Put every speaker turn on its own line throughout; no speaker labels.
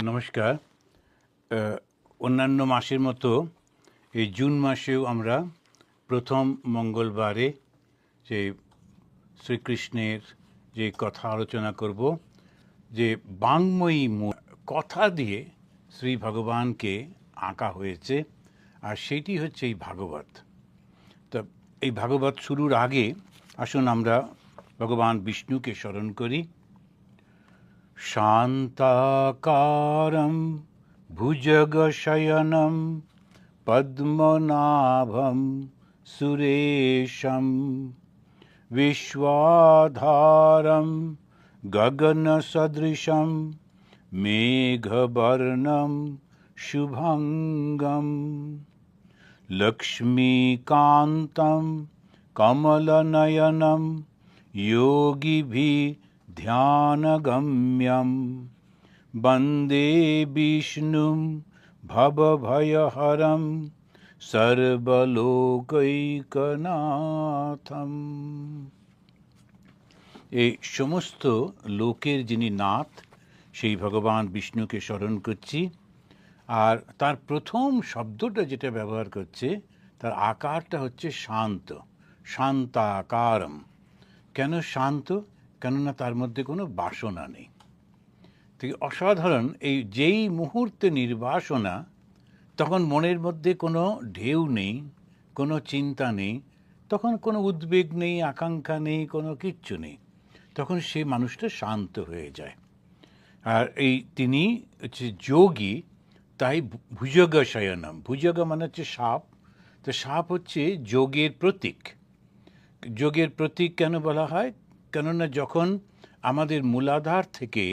নমস্কার। অন্যান্য মাসের মতো এই জুন মাসেও আমরা প্রথম মঙ্গলবারে যে শ্রীকৃষ্ণের যে কথা আলোচনা করব, যে বাংময়ী কথা দিয়ে শ্রী ভগবানকে আঁকা হয়েছে, আর সেটি হচ্ছে এই ভাগবত। তা এই ভাগবত শুরুর আগে আসুন আমরা ভগবান বিষ্ণুকে স্মরণ করি। শান্তাকারম ভুজগশয়নম পদ্মনাভম সুরেশম विश्वाधारं गगनसदृशं मेघवर्णं शुभंगं लक्ष्मीकान्तं कमलनयनं योगिभिर्ध्यानगम्यं वन्दे विष्णुं भवभयहरं সর্বলোকৈকনাথম। এই সমস্ত লোকের যিনি নাথ, সেই ভগবান বিষ্ণুকে স্মরণ করছি। আর তার প্রথম শব্দটা যেটা ব্যবহার করছে, তার আকারটা হচ্ছে শান্ত, শান্তাকারম। কেন শান্ত? কেননা তার মধ্যে কোনো বাসনা নেই। ঠিক অসাধারণ। এই যেই মুহূর্তে নির্বাসনা, তখন মনের মধ্যে কোনো ঢেউ নেই, কোনো চিন্তা নেই, তখন কোনো উদ্বেগ নেই, আকাঙ্ক্ষা নেই, কোনো কিচ্ছু নেই, তখন সেই মানুষটা শান্ত হয়ে যায়। আর এই তিনি হচ্ছে যোগী, তাই ভুজগ শয়নম। ভুজগ মানে হচ্ছে সাপ, তো সাপ হচ্ছে যোগের প্রতীক। যোগের প্রতীক কেন বলা হয়? কেননা যখন আমাদের মূলাধার থেকে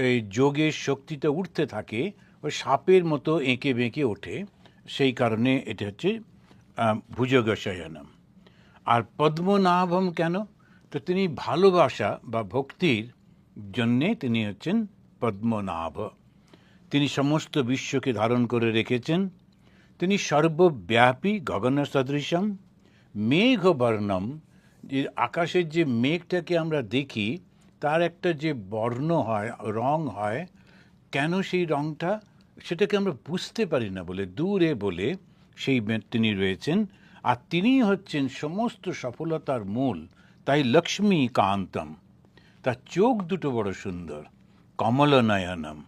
এই যোগের শক্তিটা উঠতে থাকে, ওই সাপের মতো এঁকে বেঁকে ওঠে, সেই কারণে এটা হচ্ছে ভুজগ শয়নম। আর পদ্মনাভম কেন? তো তিনি ভালোবাসা বা ভক্তির জন্যে তিনি হচ্ছেন পদ্মনাভ। তিনি সমস্ত বিশ্বকে ধারণ করে রেখেছেন। তিনি সর্বব্যাপী গগন সদৃশম মেঘবর্ণম। যে আকাশের যে মেঘটাকে আমরা দেখি, তার একটা যে বর্ণ হয়, রং হয়, কেন সেই রংটা, সেটাকে আমরা বুঝতে পারি না বলে, দূরে বলে সেই তিনি রয়েছেন। আর তিনি হচ্ছেন সমস্ত সফলতার মূল, তাই লক্ষ্মীকান্তম। তার চোখ দুটো বড় সুন্দর, কমলনয়নম।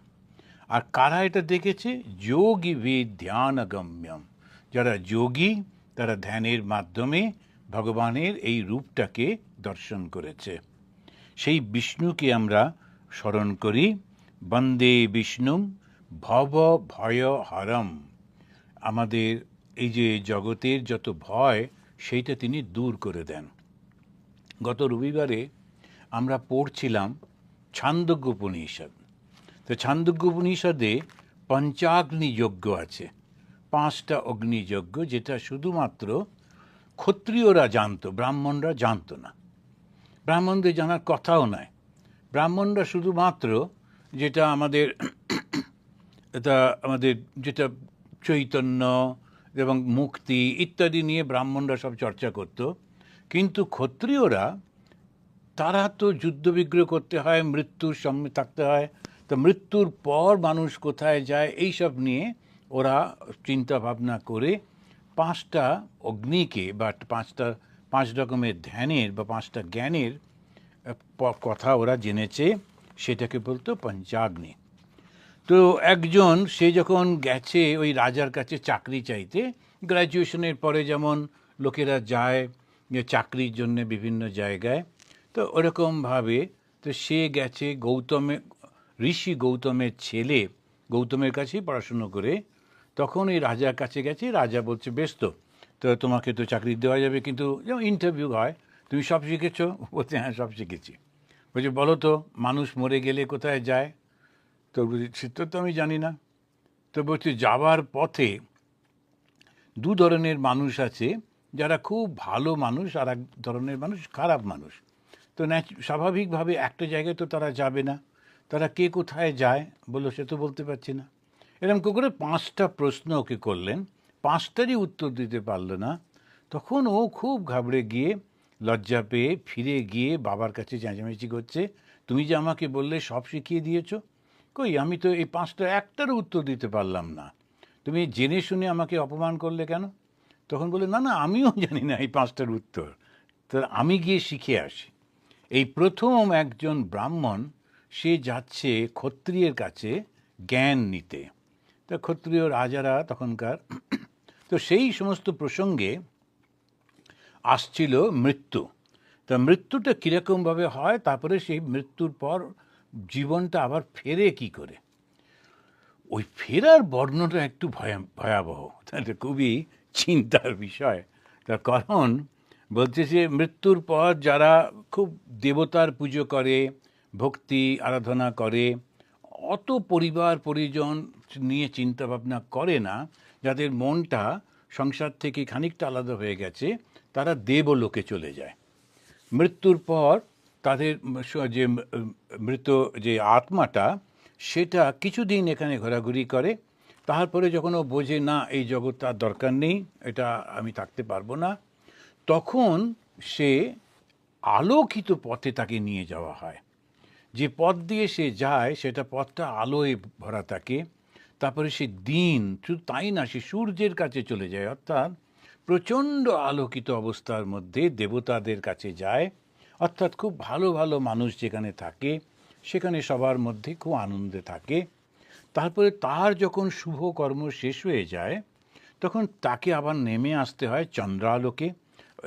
আর কারা এটা দেখেছে? যোগী ধ্যানগম্যম। যারা যোগী, তারা ধ্যানের মাধ্যমে ভগবানের এই রূপটাকে দর্শন করেছে। সেই বিষ্ণুকে আমরা স্মরণ করি। বন্দে বিষ্ণুম ভব ভয়হরম। আমাদের এই যে জগতের যত ভয়, সেইটা তিনি দূর করে দেন। গত রবিবারে আমরা পড়ছিলাম ছান্দোগ্য উপনিষদ। তো ছান্দোগ্য উপনিষদে পঞ্চাগ্নি যজ্ঞ আছে, 5টা অগ্নিযজ্ঞ, যেটা শুধুমাত্র ক্ষত্রিয়রা জানতো, ব্রাহ্মণরা জানতো না। ব্রাহ্মণদের জানার কথাও নয়। ব্রাহ্মণরা শুধুমাত্র যেটা আমাদের যেটা চৈতন্য এবং মুক্তি ইত্যাদি নিয়ে ব্রাহ্মণরা সব চর্চা করত। কিন্তু ক্ষত্রিয়রা, তারা তো যুদ্ধবিগ্রহ করতে হয়, মৃত্যুর সামনে থাকতে হয়, তো মৃত্যুর পর মানুষ কোথায় যায়, এইসব নিয়ে ওরা চিন্তা ভাবনা করে 5টা অগ্নিকে বা 5 রকমের ধ্যানের বা 5টা জ্ঞানের কথা ওরা জেনেছে, সেটাকে বলতো পঞ্চাগ্নি। তো একজন, সে যখন গেছে ওই রাজার কাছে চাকরি চাইতে, গ্র্যাজুয়েশনের পরে যেমন লোকেরা যায় চাকরির জন্য বিভিন্ন জায়গায়, তো ওরকমভাবে তো সে গেছে ঋষি গৌতমের ছেলে গৌতমের কাছেই পড়াশুনো করে। তখন এই রাজার কাছে গেছে, রাজা বলছে বেশ, তো তোমাকে তো চাকরি দেওয়া যাবে, কিন্তু যেমন ইন্টারভিউ হয়, তুমি সব শিখেছো? বলছে হ্যাঁ, সব শিখেছি। বলছে বলো তো, মানুষ মরে গেলে কোথায় যায়? তো সেটা তো আমি জানি না। তো বলছে যাওয়ার পথে 2 ধরনের মানুষ আছে, যারা খুব ভালো মানুষ, আর এক ধরনের মানুষ খারাপ মানুষ। তো স্বাভাবিকভাবে একটা জায়গায় তো তারা যাবে না, তারা কে কোথায় যায় বললো সে তো বলতে পারছি না। এরকম করে 5টা প্রশ্ন ওকে করলেন, 5টারই উত্তর দিতে পারল না। তখন ও খুব ঘাবড়ে গিয়ে, লজ্জা পেয়ে ফিরে গিয়ে বাবার কাছে চেঁচামেচি করছে, তুমি যে আমাকে বললে সব শিখিয়ে দিয়েছো, কই আমি তো এই 5টা একটারও উত্তর দিতে পারলাম না, তুমি জেনে শুনে আমাকে অপমান করলে কেন? তখন বলে, না না, আমিও জানি না এই 5টার উত্তর, তো আমি গিয়ে শিখে আসি। এই প্রথম একজন ব্রাহ্মণ সে যাচ্ছে ক্ষত্রিয়ের কাছে জ্ঞান নিতে। তা ক্ষত্রিয় রাজারা তখনকার, তো সেই সমস্ত প্রসঙ্গে আসছিল মৃত্যু। তা মৃত্যুটা কীরকমভাবে হয়, তারপরে সেই মৃত্যুর পর জীবনটা আবার ফেরে কি করে, ওই ফেরার বর্ণনা একটু ভয়াবহ, তাহলে খুবই চিন্তার বিষয়। তার কারণ বলছে যে মৃত্যুর পর যারা খুব দেবতার পুজো করে, ভক্তি আরাধনা করে, অত পরিবার পরিজন নিয়ে চিন্তা ভাবনা করে না, যাদের মনটা সংসার থেকে খানিকটা আলাদা হয়ে গেছে, তারা দেবলোকে চলে যায়। মৃত্যুর পর তাদের যে মৃত যে আত্মাটা, সেটা কিছুদিন এখানে ঘোরাঘুরি করে, তারপরে যখন ও বোঝে না এই জগৎটার দরকার নেই, এটা আমি থাকতে পারবো না, তখন সে আলোকিত পথে তাকে নিয়ে যাওয়া হয়। যে পথ দিয়ে সে যায় সেটা পথটা আলোয় ভরা থাকে। তারপরে সে দিন, শুধু তাই না, সে সূর্যের কাছে চলে যায়, অর্থাৎ প্রচণ্ড আলোকিত অবস্থার মধ্যে দেবতাদের কাছে যায়। অর্থাৎ খুব ভালো ভালো মানুষ যেখানে থাকে সেখানে সবার মধ্যে খুব আনন্দে থাকে। তারপরে তার যখন শুভ কর্ম শেষ হয়ে যায়, তখন তাকে আবার নেমে আসতে হয় চন্দ্রালোকে,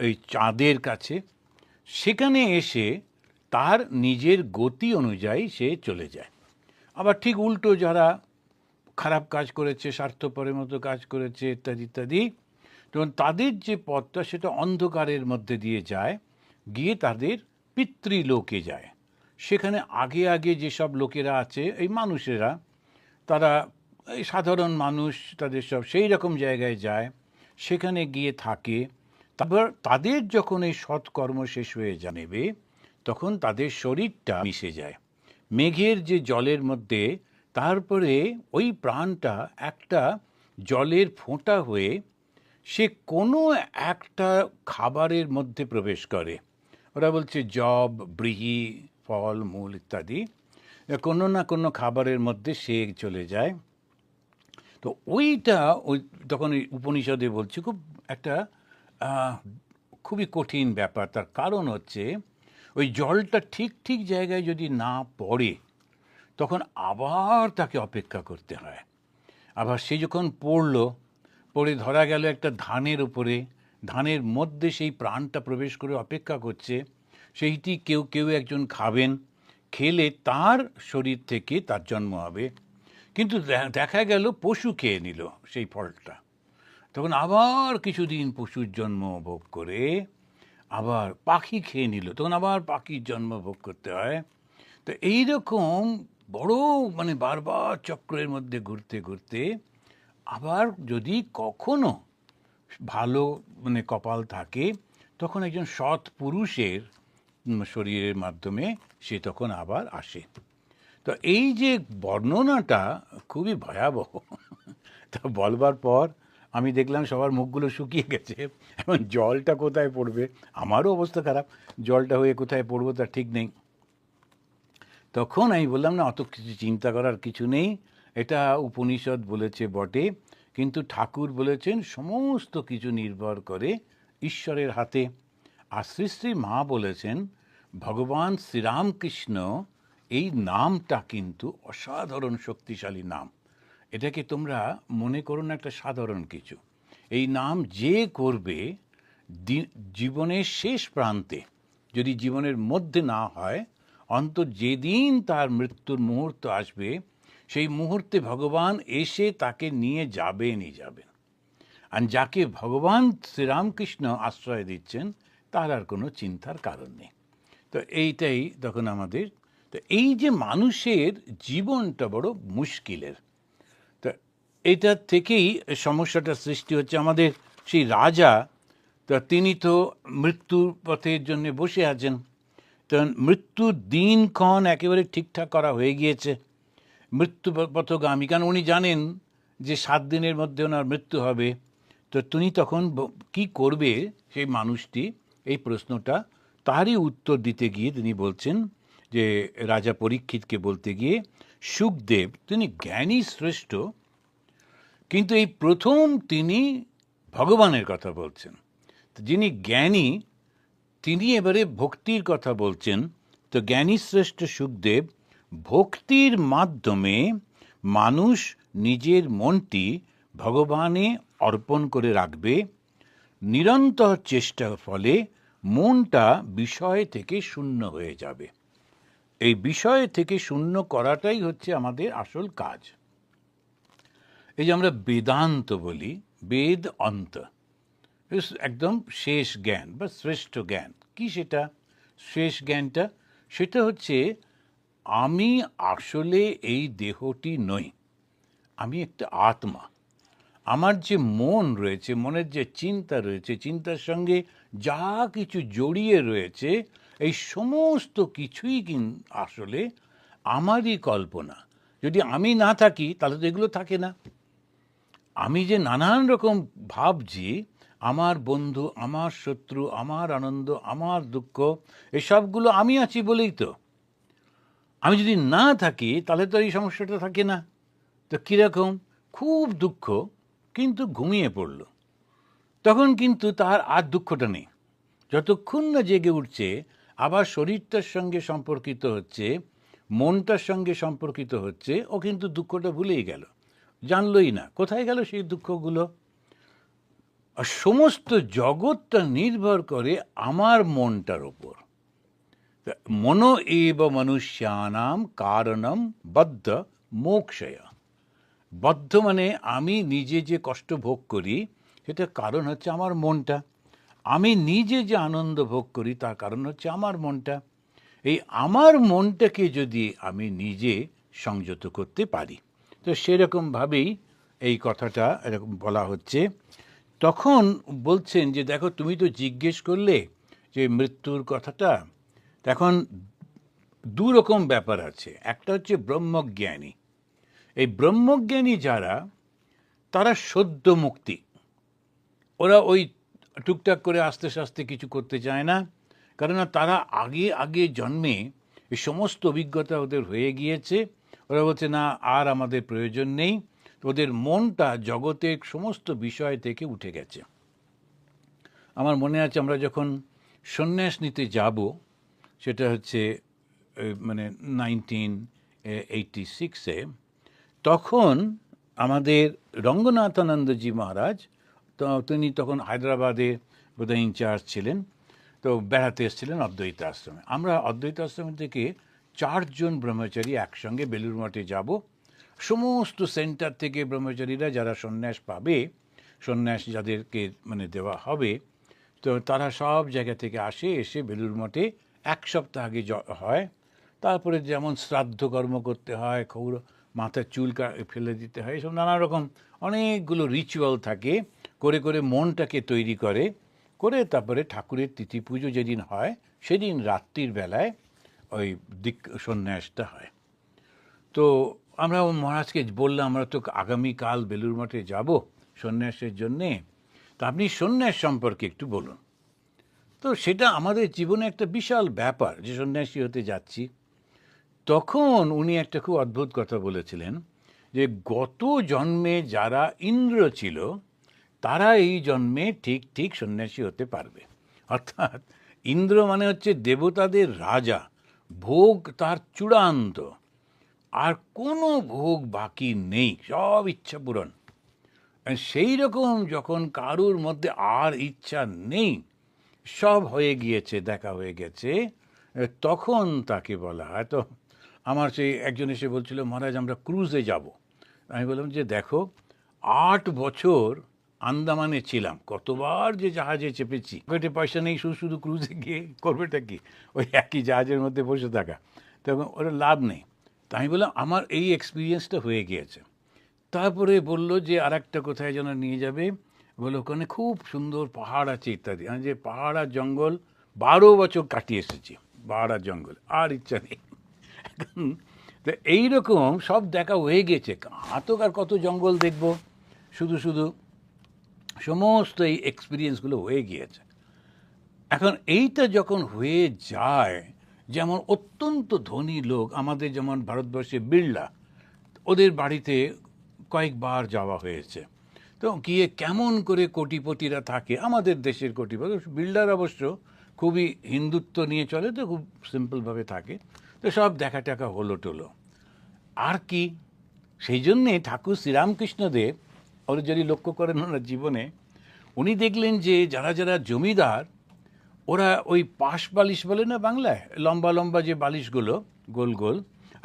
ওই চাঁদের কাছে। সেখানে এসে তার নিজের গতি অনুযায়ী সে চলে যায়। আবার ঠিক উল্টো, যারা খারাপ কাজ করেছে, স্বার্থপরের মতো কাজ করেছে ইত্যাদি ইত্যাদি, তখন তাদের যে পথটা সেটা অন্ধকারের মধ্যে দিয়ে যায়, গিয়ে তাদের পিতৃলোকে যায়। সেখানে আগে আগে যেসব লোকেরা আছে, এই মানুষেরা, তারা এই সাধারণ মানুষ, তাদের সব সেই রকম জায়গায় যায়, সেখানে গিয়ে থাকে। তারপর তাদের যখন এই সৎকর্ম শেষ হয়ে যাবে, তখন তাদের শরীরটা মিশে যায় মেঘের যে জলের মধ্যে। তারপরে ওই প্রাণটা একটা জলের ফোঁটা হয়ে সে কোনো একটা খাবারের মধ্যে প্রবেশ করে। ওরা বলছে জব, ব্রীহি, ফল মূল ইত্যাদি, কোনো না কোনো খাবারের মধ্যে সে চলে যায়। তো ওইটা ওই তখন ওই উপনিষদে বলছে খুব একটা খুবই কঠিন ব্যাপার। তার কারণ হচ্ছে ওই জলটা ঠিক ঠিক জায়গায় যদি না পড়ে, তখন আবার তাকে অপেক্ষা করতে হয়। আবার সে যখন পড়ে ধরা গেল একটা ধানের উপরে, ধানের মধ্যে সেই প্রাণটা প্রবেশ করে অপেক্ষা করছে, সেইটি কেউ কেউ একজন খাবেন, খেলে তার শরীর থেকে তার জন্ম হবে। কিন্তু দেখা গেল পশু খেয়ে নিল সেই ফলটা, তখন আবার কিছুদিন পশুর জন্ম ভোগ করে, আবার পাখি খেয়ে নিল, তখন আবার পাখির জন্ম ভোগ করতে হয়। তো এইরকম বড় বারবার চক্রের মধ্যে ঘুরতে ঘুরতে, আবার যদি কখনো ভালো কপাল থাকে, তখন একজন সৎ পুরুষের শরীরের মাধ্যমে সে তখন আবার আসে। তো এই যে বর্ণনাটা খুবই ভয়াবহ। তা বলবার পর আমি দেখলাম সবার মুখগুলো শুকিয়ে গেছে, এখন জলটা কোথায় পড়বে, আমারও অবস্থা খারাপ, জলটা হয়ে কোথায় পড়বো তার ঠিক নেই। তখন আমি বললাম, না, অত কিছু চিন্তা করার কিছু নেই, এটা উপনিষদ বলেছে বটে, কিন্তু ঠাকুর বলেছেন সমস্ত কিছু নির্ভর করে ঈশ্বরের হাতে। আর শ্রী শ্রী মা বলেছেন ভগবান শ্রীরামকৃষ্ণ, এই নামটা কিন্তু অসাধারণ শক্তিশালী নাম। এটাকে তোমরা মনে করো না একটা সাধারণ কিছু। এই নাম যে করবে, জীবনের শেষ প্রান্তে, যদি জীবনের মধ্যে না হয়, অন্তত যেদিন তার মৃত্যুর মুহূর্ত আসবে, সেই মুহূর্তে ভগবান এসে তাকে নিয়ে যাবেনই যাবেন। আর যাকে ভগবান শ্রীরামকৃষ্ণ আশ্রয় দিচ্ছেন, তার আর কোনো চিন্তার কারণ নেই। তো এইটাই তখন আমাদের, তো এই যে মানুষের জীবনটা বড় মুশকিলের, তো এইটার থেকেই সমস্যাটা সৃষ্টি হচ্ছে। আমাদের সেই রাজা, তো তিনি তো মৃত্যুর পথের জন্য বসে আছেন, তো মৃত্যুর দিনক্ষণ একেবারে ঠিকঠাক করা হয়ে গিয়েছে, মৃত্যু পথগামী, কারণ উনি জানেন যে 7 দিনের মধ্যে ওনার মৃত্যু হবে। তো তিনি তখন কি করবে সেই মানুষটি, এই প্রশ্নটা, তারই উত্তর দিতে গিয়ে তিনি বলছেন যে রাজা পরীক্ষিতকে বলতে গিয়ে সুখদেব তিনি জ্ঞানী শ্রেষ্ঠ, কিন্তু এই প্রথম তিনি ভগবানের কথা বলছেন। যিনি জ্ঞানী তিনি এবারে ভক্তির কথা বলছেন। তো জ্ঞানী শ্রেষ্ঠ সুখদেব, ভক্তির মাধ্যমে মানুষ নিজের মনটি ভগবানে অর্পণ করে রাখবে। নিরন্তর চেষ্টার ফলে মনটা বিষয় থেকে শূন্য হয়ে যাবে। এই বিষয় থেকে শূন্য করাটাই হচ্ছে আমাদের আসল কাজ। এই যে আমরা বেদান্ত বলি, বেদ অন্ত, একদম শেষ জ্ঞান বা শ্রেষ্ঠ জ্ঞান। কি সেটা শেষ জ্ঞানটা? সেটা হচ্ছে আমি আসলে এই দেহটি নই, আমি একটা আত্মা। আমার যে মন রয়েছে, মনের যে চিন্তা রয়েছে, চিন্তার সঙ্গে যা কিছু জড়িয়ে রয়েছে, এই সমস্ত কিছুই আসলে আমারই কল্পনা। যদি আমি না থাকি তাহলে তো এগুলো থাকে না। আমি যে নানান রকম ভাবছি, আমার বন্ধু, আমার শত্রু, আমার আনন্দ, আমার দুঃখ, এসবগুলো আমি আছি বলেই তো। আমি যদি না থাকি তাহলে তো এই সমস্যাটা থাকে না। তো কীরকম? খুব দুঃখ, কিন্তু ঘুমিয়ে পড়ল, তখন কিন্তু তার আর দুঃখটা নেই। যতক্ষণ না জেগে উঠছে, আবার শরীরটার সঙ্গে সম্পর্কিত হচ্ছে, মনটার সঙ্গে সম্পর্কিত হচ্ছে, ও কিন্তু দুঃখটা ভুলেই গেল, জানলই না কোথায় গেল সেই দুঃখগুলো। আর সমস্ত জগৎটা নির্ভর করে আমার মনটার ওপর। মনো এব মনুষ্যানাম কারণম বদ্ধ মোক্ষয়া। বদ্ধ মানে আমি নিজে যে কষ্ট ভোগ করি, সেটার কারণ হচ্ছে আমার মনটা। আমি নিজে যে আনন্দ ভোগ করি তার কারণ হচ্ছে আমার মনটা। এই আমার মনটাকে যদি আমি নিজে সংযত করতে পারি, তো সেরকমভাবেই এই কথাটা এরকম বলা হচ্ছে। তখন বলছেন যে দেখো, তুমি তো জিজ্ঞেস করলে যে মৃত্যুর কথাটা, এখন দু রকম ব্যাপার আছে। একটা হচ্ছে ব্রহ্মজ্ঞানী। এই ব্রহ্মজ্ঞানী যারা, তারা সদ্য মুক্তি, ওরা ওই টুকটাক করে আস্তে আস্তে কিছু করতে চায় না, কেননা তারা আগে আগে জন্মে এই সমস্ত অভিজ্ঞতা ওদের হয়ে গিয়েছে। ওরা বলছে না, আর আমাদের প্রয়োজন নেই। ওদের মনটা জগতের সমস্ত বিষয় থেকে উঠে গেছে। আমার মনে আছে আমরা যখন সন্ন্যাস নিতে যাব, সেটা হচ্ছে মানে 1986-এ, তখন আমাদের রঙ্গনাথানন্দজি মহারাজ, তো তিনি তখন হায়দ্রাবাদে বোধহয় ইনচার্জ ছিলেন, তো বেড়াতে এসেছিলেন অদ্বৈত আশ্রমে। আমরা অদ্বৈত আশ্রম থেকে 4 জন ব্রহ্মচারী একসঙ্গে বেলুড় মঠে যাব। সমস্ত সেন্টার থেকে ব্রহ্মচারীরা যারা সন্ন্যাস পাবে, সন্ন্যাস যাদেরকে মানে দেওয়া হবে, তো তারা সব জায়গা থেকে এসে বেলুড় মঠে 1 সপ্তাহ আগে হয়। তারপরে যেমন শ্রাদ্ধ কর্ম করতে হয়, মাথার চুল ফেলে দিতে হয়, এসব নানা রকম অনেকগুলো রিচুয়াল থাকে, করে করে মনটাকে তৈরি করে তারপরে ঠাকুরের তিথি পুজো যেদিন হয়, সেদিন রাত্রির বেলায় ওই সন্ন্যাসটা হয়। তো আমরা মহারাজকে বললাম, আমরা তো আগামীকাল বেলুড় মঠে যাব সন্ন্যাসের জন্যে, তা আপনি সন্ন্যাস সম্পর্কে একটু বলুন। তো সেটা আমাদের জীবনে একটা বিশাল ব্যাপার যে সন্ন্যাসী হতে যাচ্ছি। তখন উনি একটা খুব অদ্ভুত কথা বলেছিলেন, যে গত জন্মে যারা ইন্দ্র ছিল, তারা এই জন্মে ঠিক ঠিক সন্ন্যাসী হতে পারবে। অর্থাৎ ইন্দ্র মানে হচ্ছে দেবতাদের রাজা, ভোগ তার চূড়ান্ত, আর কোনো ভোগ বাকি নেই, সব ইচ্ছা পূরণ। সেই রকম যখন কারুর মধ্যে আর ইচ্ছা নেই, সব হয়ে গিয়েছে, দেখা হয়ে গেছে, তখন তাকে বলা হয়। তো আমার সেই একজন এসে বলছিল, মহারাজ আমরা ক্রুজে যাব। আমি বললাম যে দেখো, 8 বছর আন্দামানে ছিলাম, কতবার যে জাহাজে চেপেছি, পকেটে পয়সা নেই, শুধু শুধু ক্রুজে গিয়ে করবেটা কি, ওই একই জাহাজের মধ্যে বসে থাকা, তখন ওরা লাভ নেই। তাই আমি বললাম আমার এই এক্সপিরিয়েন্সটা হয়ে গিয়েছে। তারপরে বলল যে আর একটা কোথায় যেন নিয়ে যাবে, বললো ওখানে খুব সুন্দর পাহাড় আছে ইত্যাদি। আমি যে পাহাড় আর জঙ্গল 12 বছর কাটিয়ে এসেছি, পাহাড় আর জঙ্গল, আর ইচ্ছা নেই। তো এইরকম সব দেখা হয়ে গেছে, ঘাতক আর কত জঙ্গল দেখব, শুধু শুধু সমস্ত এই এক্সপিরিয়েন্সগুলো হয়ে গিয়েছে। এখন এইটা যখন হয়ে যায়, যেমন অত্যন্ত ধনী লোক, আমাদের যেমন ভারতবর্ষে বিড়লা, ওদের বাড়িতে কয়েকবার যাওয়া হয়েছে। তো গিয়ে কেমন করে কোটিপতিরা থাকে, আমাদের দেশের কোটিপতি, বিড়লার অবশ্য খুবই হিন্দুত্ব নিয়ে চলে, তো খুব সিম্পলভাবে থাকে। তো সব দেখা টাকা হলো টলো আর কি। সেই জন্যে ঠাকুর শ্রীরামকৃষ্ণদেব, ওরা যদি লক্ষ্য করেন ওনার জীবনে, উনি দেখলেন যে যারা যারা জমিদার, ওরা ওই পাশ বালিশ বলে না বাংলায়, লম্বা লম্বা যে বালিশগুলো গোল গোল,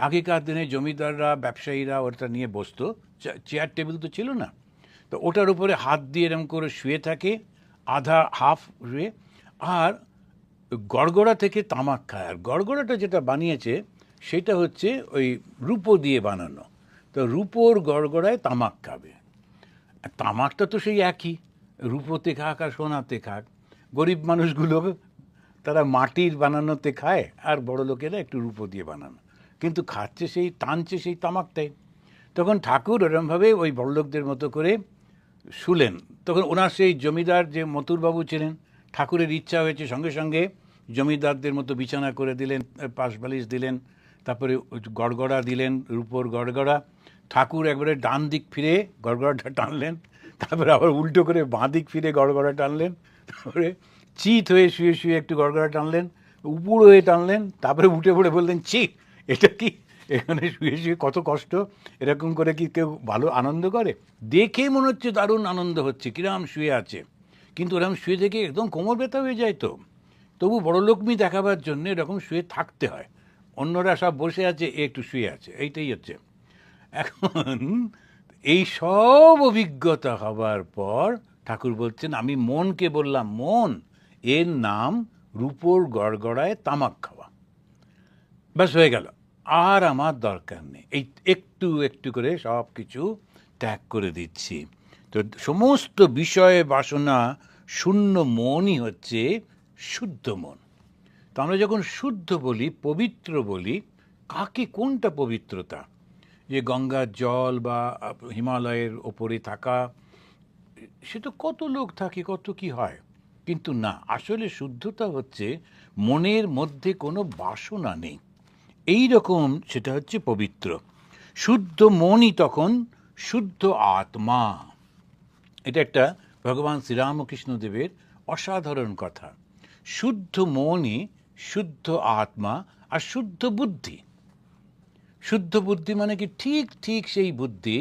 আগেকার দিনে জমিদাররা ব্যবসায়ীরা ওটা নিয়ে বসতো, চেয়ার টেবিল তো ছিল না, তো ওটার উপরে হাত দিয়ে এরম করে শুয়ে থাকে, আধা হাফ শুয়ে, আর গড়গড়া থেকে তামাক খায়। আর গড়গড়াটা যেটা বানিয়েছে সেটা হচ্ছে ওই রূপো দিয়ে বানানো, তো রূপোর গড়গড়ায় তামাক খাবে। আর তামাকটা তো সেই একই, রূপোতে খাক আর সোনাতে খাক। গরিব মানুষগুলো তারা মাটির বানানোতে খায়, আর বড় লোকেরা একটু রূপো দিয়ে বানানো, কিন্তু খাচ্ছে সেই, টানছে সেই তামাকটাই। তখন ঠাকুর ওরমভাবে ওই বড়লোকদের মতো করে শুলেন। তখন ওনার সেই জমিদার যে মথুরবাবু ছিলেন, ঠাকুরের ইচ্ছা হয়েছে, সঙ্গে সঙ্গে জমিদারদের মতো বিছানা করে দিলেন, পাশ বালিশ দিলেন, তারপরে গড়গড়া দিলেন, রূপোর গড়গড়া। ঠাকুর একবারে ডান দিক ফিরে গড়গড়াটা টানলেন, তারপরে আবার উল্টো করে বাঁ দিক ফিরে গড়গড়া টানলেন, তারপরে চিত হয়ে শুয়ে শুয়ে একটু গড়গড়া টানলেন, উপর হয়ে টানলেন, তারপরে উঠে পড়ে বললেন, ছি এটা কি, এখানে শুয়ে শুয়ে কত কষ্ট, এরকম করে কি কেউ ভালো আনন্দ করে? দেখে মনে হচ্ছে দারুণ আনন্দ হচ্ছে, কিরাম শুয়ে আছে, কিন্তু ওরকম শুয়ে থেকে একদম কোমর ব্যথা হয়ে যায়। তো তবু বড়লোকমি দেখাবার জন্য এরকম শুয়ে থাকতে হয়, অন্যরা সব বসে আছে, এ একটু শুয়ে আছে, এইটাই হচ্ছে। এখন এই সব অভিজ্ঞতা হবার পর ঠাকুর বলছেন, আমি মনকে বললাম, মন, এর নাম রূপোর গড়গড়ায় তামাক খাওয়া, ব্যাস হয়ে গেল, আর আমার দরকার নেই, এই একটু একটু করে সব কিছু ত্যাগ করে দিচ্ছি। তো সমস্ত বিষয়ে বাসনা শূন্য মনই হচ্ছে শুদ্ধ মন। তো আমরা যখন শুদ্ধ বলি, পবিত্র বলি, কাকে, কোনটা পবিত্রতা? যে গঙ্গার জল বা হিমালয়ের ওপরে থাকা, সে তো কত লোক থাকে, কত কি হয়, কিন্তু না, আসলে শুদ্ধতা হচ্ছে মনের মধ্যে কোনো বাসনা নেই, এই রকম, সেটা হচ্ছে পবিত্র। শুদ্ধ মনই তখন শুদ্ধ আত্মা। এটা একটা ভগবান শ্রীরামকৃষ্ণদেবের অসাধারণ কথা। শুদ্ধ মনই শুদ্ধ আত্মা, আর শুদ্ধ বুদ্ধি। শুদ্ধ বুদ্ধি মানে কি? ঠিক ঠিক সেই বুদ্ধি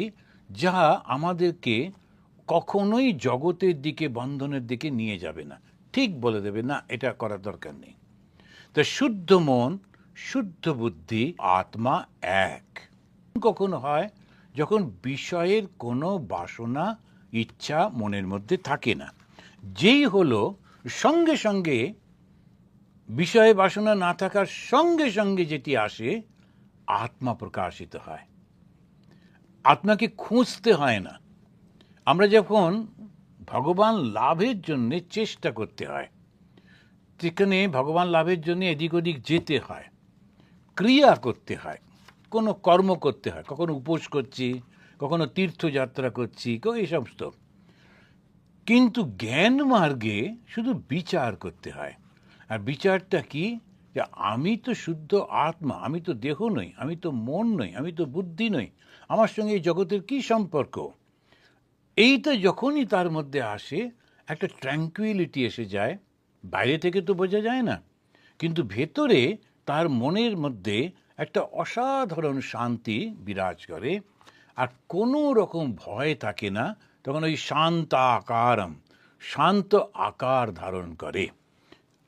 যা আমাদেরকে কখনোই জগতের দিকে, বন্ধনের দিকে নিয়ে যাবে না, ঠিক বলে দেবে না এটা করার দরকার নেই। তো শুদ্ধ মন, শুদ্ধ বুদ্ধি, আত্মা এক। কখনো হয় যখন বিষয়ের কোনো বাসনা, ইচ্ছা মনের মধ্যে থাকে না, যেই হলো সঙ্গে সঙ্গে বিষয়ে বাসনা না থাকার সঙ্গে সঙ্গে যেটি আসে, আত্মা প্রকাশিত হয়। আত্মাকে খুঁজতে হয় না। আমরা যখন ভগবান লাভের জন্য চেষ্টা করতে হয়, যেখানে ভগবান লাভের জন্য এদিক ওদিক যেতে হয়, ক্রিয়া করতে হয়, কোনো কর্ম করতে হয়, কখনো উপোস করছি, কখনো তীর্থযাত্রা করছি, এই সমস্ত, কিন্তু জ্ঞান মার্গে শুধু বিচার করতে হয়। আর বিচারটা কি? যে আমি তো শুদ্ধ আত্মা, আমি তো দেহ নই, আমি তো মন নই, আমি তো বুদ্ধি নই, আমার সঙ্গে এই জগতের কি সম্পর্ক? এইটা যখনই তার মধ্যে আসে, একটা ট্র্যাঙ্কুইলিটি এসে যায়। বাইরে থেকে তো বোঝা যায় না, কিন্তু ভেতরে তার মনের মধ্যে একটা অসাধারণ শান্তি বিরাজ করে, আর কোনো রকম ভয় থাকে না। তখন ওই শান্ত আকারম, শান্ত আকার ধারণ করে।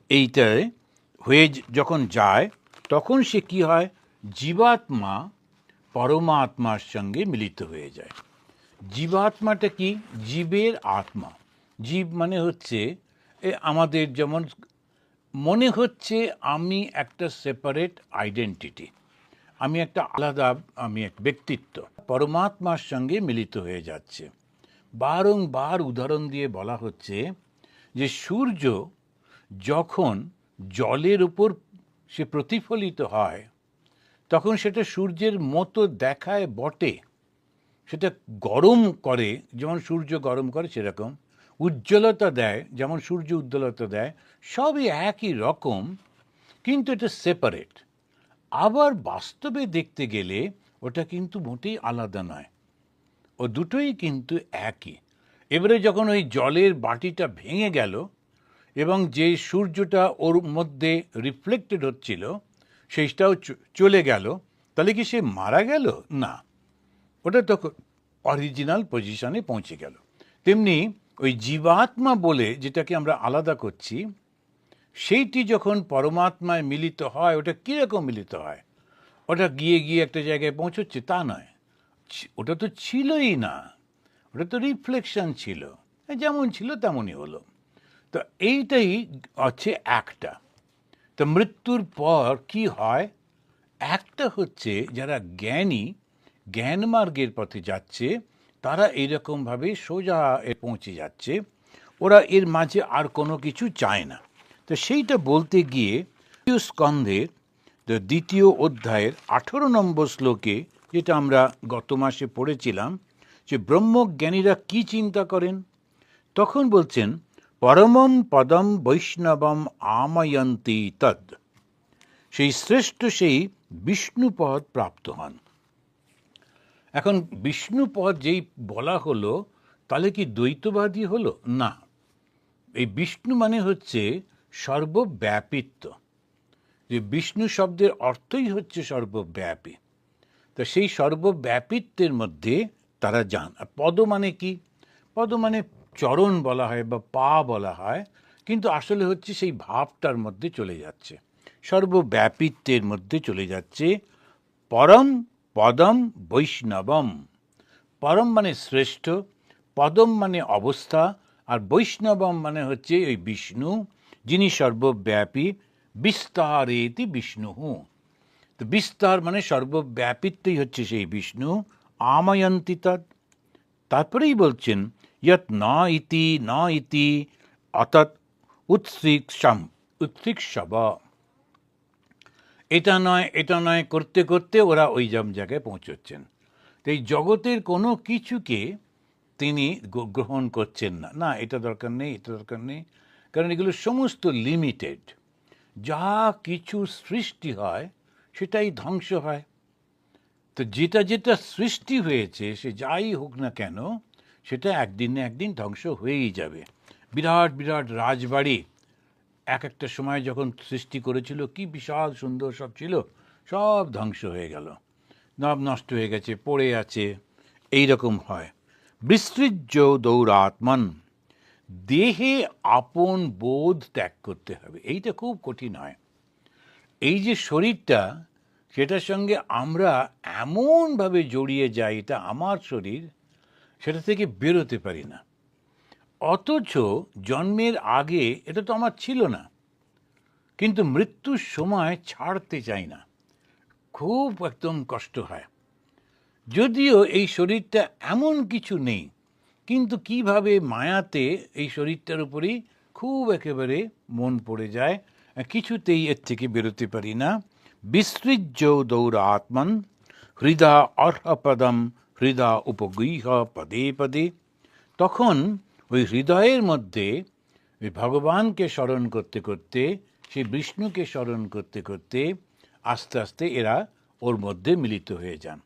এইটায় হয়ে যখন যায়, তখন সে কি হয়? জীবাত্মা পরমাত্মার সঙ্গে মিলিত হয়ে যায়। জীবাত্মাটা কি? জীবের আত্মা। জীব মানে হচ্ছে আমাদের যেমন মনে হচ্ছে আমি একটা সেপারেট আইডেন্টিটি, আমি একটা আলাদা, আমি এক ব্যক্তিত্ব, পরমাত্মার সঙ্গে মিলিত হয়ে যাচ্ছে। বারংবার উদাহরণ দিয়ে বলা হচ্ছে যে সূর্য যখন জলের উপর সে প্রতিফলিত হয়, তখন সেটা সূর্যের মতো দেখায় বটে, সেটা গরম করে যেমন সূর্য গরম করে সেরকম, উজ্জ্বলতা দেয় যেমন সূর্য উজ্জ্বলতা দেয়, সবই একই রকম, কিন্তু এটা সেপারেট। আবার বাস্তবে দেখতে গেলে ওটা কিন্তু মোটেই আলাদা নয়, ও দুটোই কিন্তু একই। এবারে যখন ওই জলের বাটিটা ভেঙে গেল এবং যে সূর্যটা ওর মধ্যে রিফ্লেক্টেড হচ্ছিল সেইটাও চলে গেল, তাহলে কি সে মারা গেল? না, ওটা তখন অরিজিনাল পজিশনে পৌঁছে গেল। তেমনি ওই জীবাত্মা বলে যেটাকে আমরা আলাদা করছি, সেইটি যখন পরমাত্মায় মিলিত হয়, ওটা কীরকম মিলিত হয়? ওটা গিয়ে গিয়ে একটা জায়গায় পৌঁছচ্ছে তা নয়, ওটা তো ছিলই না, ওটা তো রিফ্লেকশন ছিল, যেমন ছিল তেমনই হলো। তো এইটাই হচ্ছে একটা। তো মৃত্যুর পর কি হয়? একটা হচ্ছে যারা জ্ঞানী, জ্ঞান মার্গের পথে যাচ্ছে, তারা এইরকমভাবে সোজা পৌঁছে যাচ্ছে, ওরা এর মাঝে আর কোনো কিছু চায় না। তো সেইটা বলতে গিয়ে স্কন্ধের দ্বিতীয় অধ্যায়ের 18 নম্বর শ্লোকে, যেটা আমরা গত মাসে পড়েছিলাম, যে ব্রহ্মজ্ঞানীরা কি চিন্তা করেন, তখন বলছেন পরমম পদম বৈষ্ণবম আময়ন্তি তদ, সেই শ্রেষ্ঠ সেই বিষ্ণুপদ প্রাপ্ত হন। এখন বিষ্ণুপদ যেই বলা হলো, তাহলে কি দ্বৈতবাদী হলো? না, এই বিষ্ণু মানে হচ্ছে সর্বব্যাপিত্ব, যে বিষ্ণু শব্দের অর্থই হচ্ছে সর্বব্যাপী। তো সেই সর্বব্যাপিত্বের মধ্যে তারা যান। আর পদ মানে কি? পদ মানে চরণ বলা হয় বা পা বলা হয়, কিন্তু আসলে হচ্ছে সেই ভাবটার মধ্যে চলে যাচ্ছে, সর্বব্যাপিত্বের মধ্যে চলে যাচ্ছে। পরম পদম বৈষ্ণবম, পরম মানে শ্রেষ্ঠ, পদম মানে অবস্থা, আর বৈষ্ণবম মানে হচ্ছে ওই বিষ্ণু, যিনি সর্বব্যাপী। বিস্তারেতি বিষ্ণু, তো বিস্তার মানে সর্বব্যাপিত্বই হচ্ছে সেই বিষ্ণু। আময়ন্তি তৎ, তারপরেই বলছেন ইয়ৎ না ইতি অতৎ উৎসৃক্ষব, এটা নয় করতে করতে ওরা ওই জায়গায় পৌঁছচ্ছেন। তো এই জগতের কোনো কিছুকে তিনি গ্রহণ করছেন না, না এটা দরকার নেই, এটা দরকার নেই, কারণ এগুলো সমস্ত লিমিটেড। যা কিছু সৃষ্টি হয় সেটাই ধ্বংস হয়। তো যেটা যেটা সৃষ্টি হয়েছে সে যাই হোক না কেন, সেটা একদিন না একদিন ধ্বংস হয়েই যাবে। বিরাট বিরাট রাজবাড়ি একটা সময় যখন সৃষ্টি করেছিল, কি বিশাল সুন্দর সব ছিল, সব ধ্বংস হয়ে গেল, সব নষ্ট হয়ে গেছে, পড়ে আছে। এই রকম হয়। বিসৃজ্য দৌরাত্মন, দেহে আপন বোধ ত্যাগ করতে হবে। এইটা খুব কঠিন হয়। এই যে শরীরটা, সেটার সঙ্গে আমরা এমনভাবে জড়িয়ে যাই, এটা আমার শরীর, সেটা থেকে বেরোতে পারি না। অথচ জন্মের আগে এটা তো আমার ছিল না, কিন্তু মৃত্যুর সময় ছাড়তে চাই না, খুব একদম কষ্ট হয়। যদিও এই শরীরটা এমন কিছু নেই, কিন্তু কিভাবে মায়াতে এই শরীরটার উপরেই খুব একেবারে মন পড়ে যায়, কিছুতেই এর থেকে বেরোতে পারি না। বিসৃজ্য দৌরাত্মন হৃদা অর্হপদম হৃদা উপগৃহ পদে পদে, তখন ওই হৃদয়ের মধ্যে ওই ভগবানকে স্মরণ করতে করতে, সেই বিষ্ণুকে স্মরণ করতে করতে আস্তে আস্তে এরা ওর মধ্যে মিলিত হয়ে যান।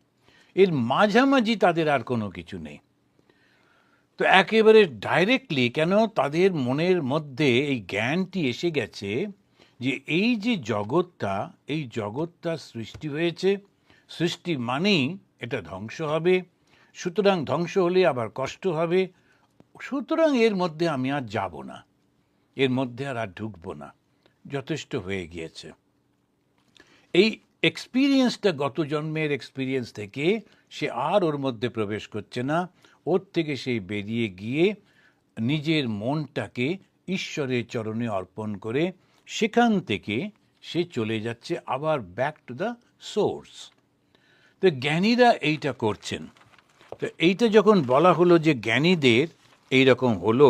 এর মাঝামাঝি তাদের আর কোনো কিছু নেই। তো একেবারে ডাইরেক্টলি, কেন তাদের মনের মধ্যে এই জ্ঞানটি এসে গেছে যে এই যে জগৎটা, এই জগৎটা সৃষ্টি হয়েছে, সৃষ্টি মানেই এটা ধ্বংস হবে, সুতরাং ধ্বংস হলে আবার কষ্ট হবে, সুতরাং এর মধ্যে আমি আর যাব না, এর মধ্যে আর ঢুকবো না, যথেষ্ট হয়ে গিয়েছে। এই এক্সপিরিয়েন্সটা গত জন্মের এক্সপিরিয়েন্স থেকে সে আর ওর মধ্যে প্রবেশ করছে না, ওর থেকে সেই বেরিয়ে গিয়ে নিজের মনটাকে ঈশ্বরের চরণে অর্পণ করে সেখান থেকে সে চলে যাচ্ছে আবার ব্যাক টু দ্য সোর্স। তো জ্ঞানীরা এইটা করছেন। তো এইটা যখন বলা হলো যে জ্ঞানীদের এই রকম হলো,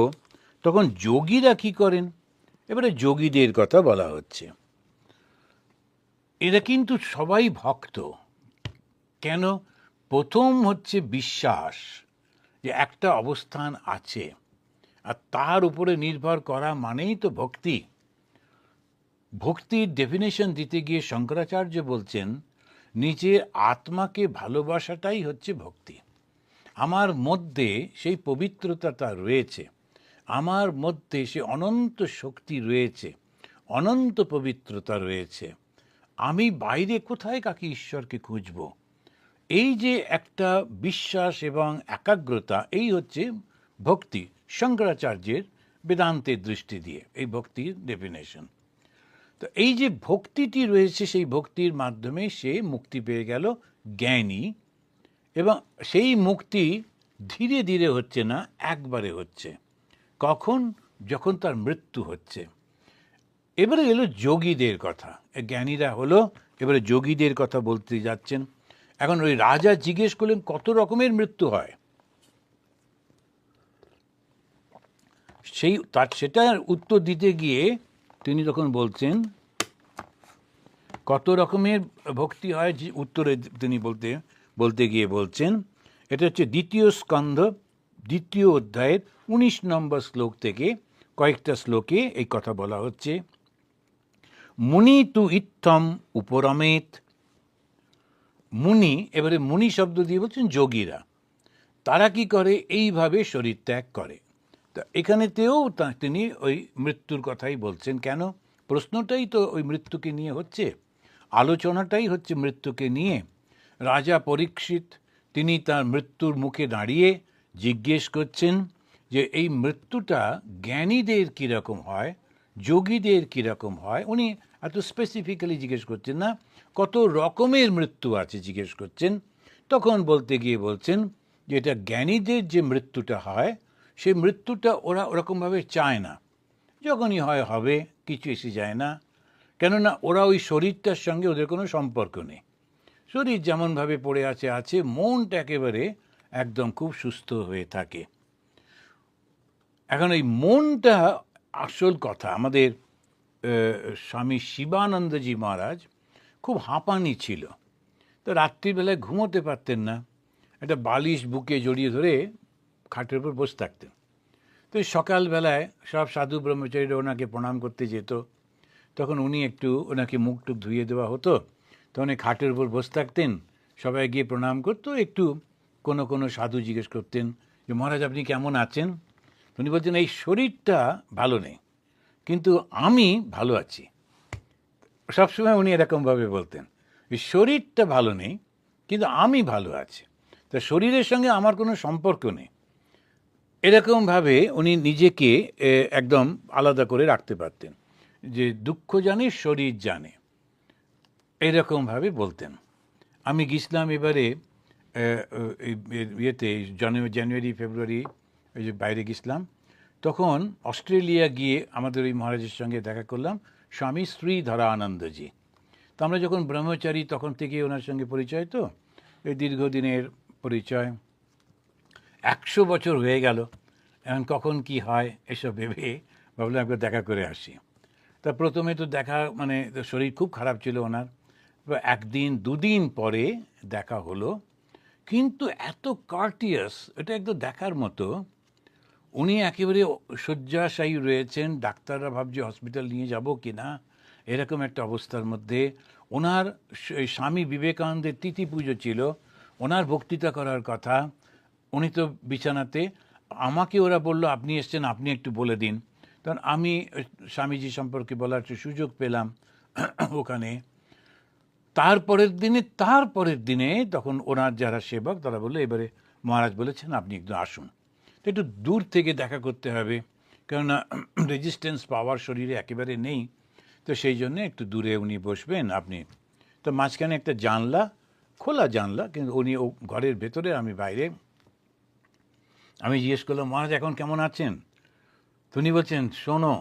তখন যোগীরা কি করেন? এবারে যোগীদের কথা বলা হচ্ছে। এরা কিন্তু সবাই ভক্ত। কেন? প্রথম হচ্ছে বিশ্বাস যে একটা অবস্থান আছে, আর তার উপরে নির্ভর করা মানেই তো ভক্তি। ভক্তির ডেফিনেশন দিতে গিয়ে শঙ্করাচার্য বলছেন নিজের আত্মাকে ভালোবাসাটাই হচ্ছে ভক্তি। আমার মধ্যে সেই পবিত্রতাটা রয়েছে, আমার মধ্যে সে অনন্ত শক্তি রয়েছে, অনন্ত পবিত্রতা রয়েছে। আমি বাইরে কোথায় কাকে ঈশ্বরকে খুঁজব? এই যে একটা বিশ্বাস এবং একাগ্রতা, এই হচ্ছে ভক্তি শঙ্করাচার্যের বেদান্তের দৃষ্টি দিয়ে, এই ভক্তির ডেফিনেশন। তো এই যে ভক্তিটি রয়েছে, সেই ভক্তির মাধ্যমে সে মুক্তি পেয়ে গেল, জ্ঞানী। এবং সেই মুক্তি ধীরে ধীরে হচ্ছে না, একবারে হচ্ছে। কখন? যখন তার মৃত্যু হচ্ছে। এবারে এলো যোগীদের কথা। জ্ঞানীরা হলো, এবারে যোগীদের কথা বলতে যাচ্ছেন। এখন ওই রাজা জিজ্ঞেস করলেন কত রকমের মৃত্যু হয়, সেটার উত্তর দিতে গিয়ে তিনি তখন বলছেন কত রকমের ভক্তি হয়, যে উত্তরে তিনি বলতে গিয়ে বলছেন, এটা হচ্ছে দ্বিতীয় স্কন্ধ 2 অধ্যায়ের 19 নম্বর শ্লোক থেকে কয়েকটা শ্লোকে এই কথা বলা হচ্ছে। মুনি তু ইত্থম উপরমেত। মুনি, এবারে মুনি শব্দ দিয়ে বলছেন যোগীরা, তারা কি করে? এইভাবে শরীর ত্যাগ করে। তা এখানেতেও তিনি ওই মৃত্যুর কথাই বলছেন। কেন? প্রশ্নটাই তো ওই মৃত্যুকে নিয়ে হচ্ছে, আলোচনাটাই হচ্ছে মৃত্যুকে নিয়ে। রাজা পরীক্ষিত তিনি তার মৃত্যুর মুখে দাঁড়িয়ে জিজ্ঞেস করছেন যে এই মৃত্যুটা জ্ঞানীদের কীরকম হয়, যোগীদের কীরকম হয়। উনি এত স্পেসিফিক্যালি জিজ্ঞেস করছেন না, কত রকমের মৃত্যু আছে জিজ্ঞেস করছেন। তখন বলতে গিয়ে বলছেন যে এটা জ্ঞানীদের যে মৃত্যুটা হয়, সেই মৃত্যুটা ওরা ওরকমভাবে চায় না, যখনই হয় হবে, কিছু এসে যায় না। কেননা ওরা ওই শরীরটার সঙ্গে ওদের কোনো সম্পর্ক নেই। শরীর যেমনভাবে পড়ে আছে, মনটা একেবারে একদম খুব সুস্থ হয়ে থাকে। এখন এই মনটা আসল কথা। আমাদের স্বামী শিবানন্দজি মহারাজ খুব হাঁপানি ছিল, তো রাত্রিবেলায় ঘুমোতে পারতেন না, একটা বালিশ বুকে জড়িয়ে ধরে খাটের উপর বসে থাকতেন। তো সকালবেলায় সব সাধু ব্রহ্মচারীরা ওনাকে প্রণাম করতে যেত, তখন উনি একটু ওনাকে মুখ টুক ধুয়ে দেওয়া হতো, তখন এই খাটের উপর বসে থাকতেন, সবাই গিয়ে প্রণাম করতো। একটু কোনো সাধু জিজ্ঞেস করতেন যে মহারাজ আপনি কেমন আছেন? উনি বলছেন এই শরীরটা ভালো নেই, কিন্তু আমি ভালো আছি। সবসময় উনি এরকমভাবে বলতেন, এই শরীরটা ভালো নেই কিন্তু আমি ভালো আছি, তা শরীরের সঙ্গে আমার কোনো সম্পর্ক নেই। এরকমভাবে উনি নিজেকে একদম আলাদা করে রাখতে পারতেন, যে দুঃখ জানে শরীর জানে, এরকমভাবে বলতেন। আমি গেছিলাম এবারে ইয়েতে জানুয়ারি ফেব্রুয়ারি, ওই যে বাইরে গেছিলাম, তখন অস্ট্রেলিয়া গিয়ে আমাদের ওই মহারাজের সঙ্গে দেখা করলাম, স্বামী শ্রীধরানন্দজি। তো আমরা যখন ব্রহ্মচারী তখন থেকে ওনার সঙ্গে পরিচয়, তো এই দীর্ঘদিনের পরিচয়, 100 বছর হয়ে গেল। এখন কখন কি হয় এসব ভেবে ভাবলাম একবার দেখা করে আসি। তা প্রথমে তো দেখা মানে শরীর খুব খারাপ ছিল ওনার, একদিন দুদিন পরে দেখা হলো, কিন্তু এত কার্টিয়াস, এটা একদম দেখার মতো। উনি একেবারে শয্যাশায়ী রয়েছেন, ডাক্তাররা ভাবছে হসপিটাল নিয়ে যাব কি না, এরকম একটা অবস্থার মধ্যে। ওনার স্বামী বিবেকানন্দের তিথি পুজো ছিল, ওনার বক্তৃতা করার কথা, উনি তো বিছানাতে। আমাকে ওরা বলল আপনি এসছেন, আপনি একটু বলে দিন। তখন আমি স্বামীজি সম্পর্কে বলার সুযোগ পেলাম ওখানে। তারপরের দিনে তখন ওনার যারা সেবক তারা বললো এবারে মহারাজ বলেছেন আপনি একটু আসুন। তো একটু দূর থেকে দেখা করতে হবে, কেননা রেজিস্ট্যান্স পাওয়ার শরীরে একেবারে নেই, তো সেই জন্য একটু দূরে উনি বসবেন আপনি। তো মাঝখানে একটা জানলা, খোলা জানলা, কিন্তু উনি ও ঘরের ভেতরে, আমি বাইরে। আমি জিজ্ঞেস করলাম মহারাজ এখন কেমন আছেন? তো উনি বলছেন শোনো,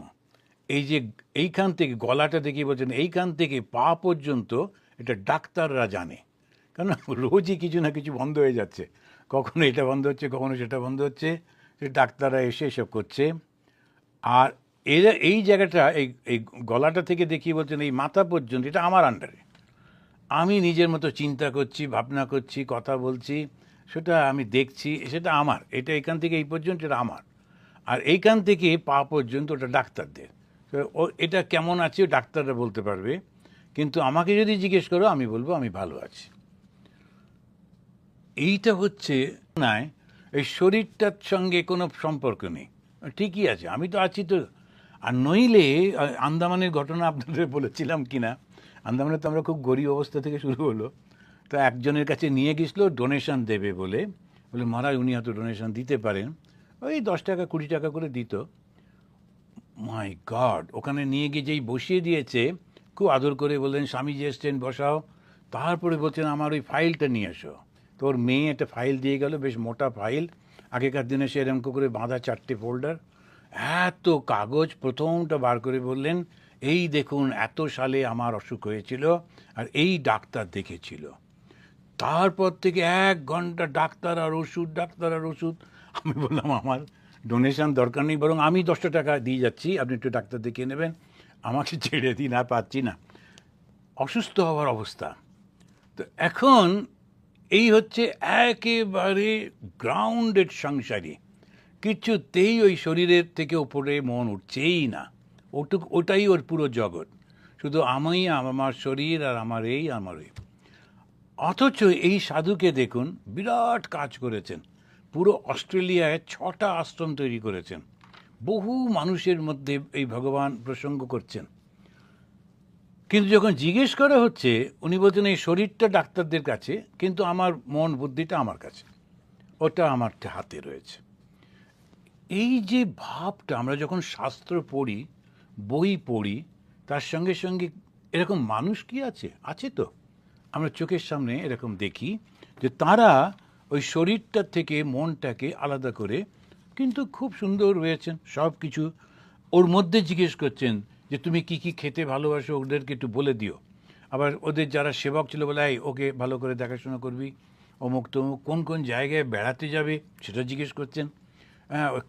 এই যে এইখান থেকে গলাটা দেখি বলছেন এইখান থেকে পা পর্যন্ত এটা ডাক্তাররা জানে, কারণ রোজই কিছু না কিছু বন্ধ হয়ে যাচ্ছে, কখনো এটা বন্ধ হচ্ছে, কখনো সেটা বন্ধ হচ্ছে, ডাক্তাররা এসে এসব করছে। আর এরা এই জায়গাটা, এই গলাটা থেকে দেখিয়ে বলছেন এই মাথা পর্যন্ত এটা আমার আন্ডারে, আমি নিজের মতো চিন্তা করছি, ভাবনা করছি, কথা বলছি, সেটা আমি দেখছি, সেটা আমার, এটা এখান থেকে এই পর্যন্ত এটা আমার, আর এইখান থেকে পা পর্যন্ত ওটা ডাক্তারদের। তো ও এটা কেমন আছে ডাক্তাররা বলতে পারবে, কিন্তু আমাকে যদি জিজ্ঞেস করো আমি বলবো আমি ভালো আছি। এইটা হচ্ছে নয় এই শরীরটার সঙ্গে কোনো সম্পর্ক নেই, ঠিকই আছে, আমি তো আছি তো। আর নইলে আন্দামানের ঘটনা আপনাদের বলেছিলাম কিনা, আন্দামানে তো আমরা খুব গরিব অবস্থা থেকে শুরু হলো। তো একজনের কাছে নিয়ে গেছিলো ডোনেশন দেবে বলে, বলে মহারাজ উনি হয়তো ডোনেশন দিতে পারেন, ওই 10 টাকা 20 টাকা করে দিত। মাই গড, ওখানে নিয়ে গিয়ে যেই বসিয়ে দিয়েছে, খুব আদর করে বললেন স্বামীজি এসছেন বসাও, তারপরে বলছেন আমার ওই ফাইলটা নিয়ে এসো। তো ওর মেয়ে একটা ফাইল দিয়ে গেল, বেশ মোটা ফাইল, আগেকার দিনে সে এরকম করে বাঁধা 4টে ফোল্ডার, এত কাগজ, প্রথমটা বার করে বললেন এই দেখুন এত সালে আমার অসুখ হয়েছিল আর এই ডাক্তার দেখেছিল। তারপর থেকে 1 ঘন্টা ডাক্তার আর ওষুধ, ডাক্তার আর ওষুধ। আমি বললাম আমার ডোনেশন দরকার নেই, বরং আমি 10 টাকা দিয়ে যাচ্ছি, আপনি একটু ডাক্তার দেখিয়ে নেবেন, আমাকে ছেড়ে দিন, আর পাচ্ছি না, অসুস্থ হওয়ার অবস্থা। তো এখন এই হচ্ছে একেবারে গ্রাউন্ডেড সংসারী, কিছুতেই ওই শরীরের থেকে ওপরে মন উঠছেই না, ওটাই ওর পুরো জগৎ, শুধু আমি, আমার শরীর আর আমার এই আমার এই। অথচ এই সাধুকে দেখুন বিরাট কাজ করেছেন, পুরো অস্ট্রেলিয়ায় 6টা আশ্রম তৈরি করেছেন, বহু মানুষের মধ্যে এই ভগবান প্রসঙ্গ করছেন। কিন্তু যখন জিজ্ঞেস করা হচ্ছে উনি বলছেন এই শরীরটা ডাক্তারদের কাছে, কিন্তু আমার মন বুদ্ধিটা আমার কাছে, ওটা আমার হাতে রয়েছে। এই যে ভাবটা, আমরা যখন শাস্ত্র পড়ি, বই পড়ি, তার সঙ্গে সঙ্গে এরকম মানুষ কি আছে, আছে তো, আমরা চোখের সামনে এরকম দেখি যে তারা ওই শরীরটার থেকে মনটাকে আলাদা করে কিন্তু খুব সুন্দর রয়েছেন সব কিছু। ওর মধ্যে জিজ্ঞেস করছেন যে তুমি কি কি খেতে ভালোবাসো, ওদেরকে একটু বলে দিও। আবার ওদের যারা সেবক ছিল বলে এই ওকে ভালো করে দেখাশোনা করবি, অমুক তমুক, কোন কোন জায়গায় বেড়াতে যাবে সেটা জিজ্ঞেস করছেন,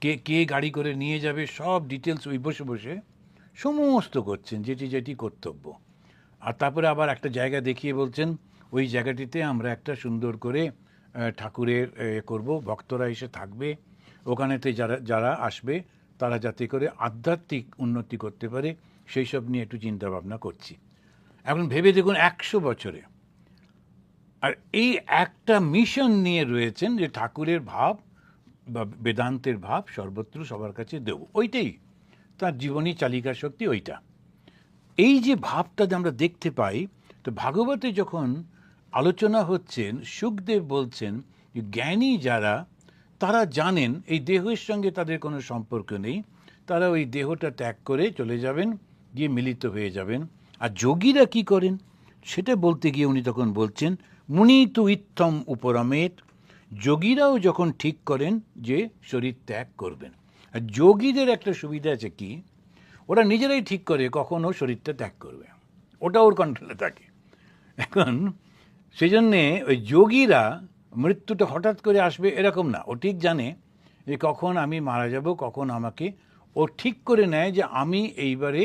কে কে গাড়ি করে নিয়ে যাবে, সব ডিটেলস ওই বসে বসে সমস্ত করছেন, যেটি যেটি কর্তব্য। আর তারপরে আবার একটা জায়গা দেখিয়ে বলছেন ওই জায়গাটিতে আমরা একটা সুন্দর করে ঠাকুরের করব, ভক্তরা এসে থাকবে ওখানেতে, যারা যারা আসবে তারা যাতে করে আধ্যাত্মিক উন্নতি করতে পারে সেই সব নিয়ে একটু চিন্তা ভাবনা করছি। এখন ভেবে দেখুন 100 বছরে, আর এই একটা মিশন নিয়ে রয়েছেন যে ঠাকুরের ভাব বা বেদান্তের ভাব সর্বত্র সবার কাছে দেব, ওইটাই তার জীবনী চালিকা শক্তি, ওইটা। এই যে ভাবটা যে আমরা দেখতে পাই, তো ভাগবতে যখন আলোচনা হচ্ছেন সুখদেব বলছেন যে জ্ঞানী যারা, তারা জানেন এই দেহের সঙ্গে তাদের কোনো সম্পর্ক নেই, তারা ওই দেহটা ত্যাগ করে চলে যাবেন, গিয়ে মিলিত হয়ে যাবেন। আর যোগীরা কি করেন সেটা বলতে গিয়ে উনি তখন বলছেন মুনি তু ইত্থম উপরমেত, যোগীরাও যখন ঠিক করেন যে শরীর ত্যাগ করবেন। আর যোগীদের একটা সুবিধা আছে কি, ওরা নিজেরাই ঠিক করে কখন ও শরীরটা ত্যাগ করবে, ওটা ওর কন্ট্রোলে থাকে। এখন সেই জন্যে ওই যোগীরা মৃত্যুটা হঠাৎ করে আসবে এরকম না, ও ঠিক জানে যে কখন আমি মারা যাব, কখন আমাকে, ও ঠিক করে নেয় যে আমি এইবারে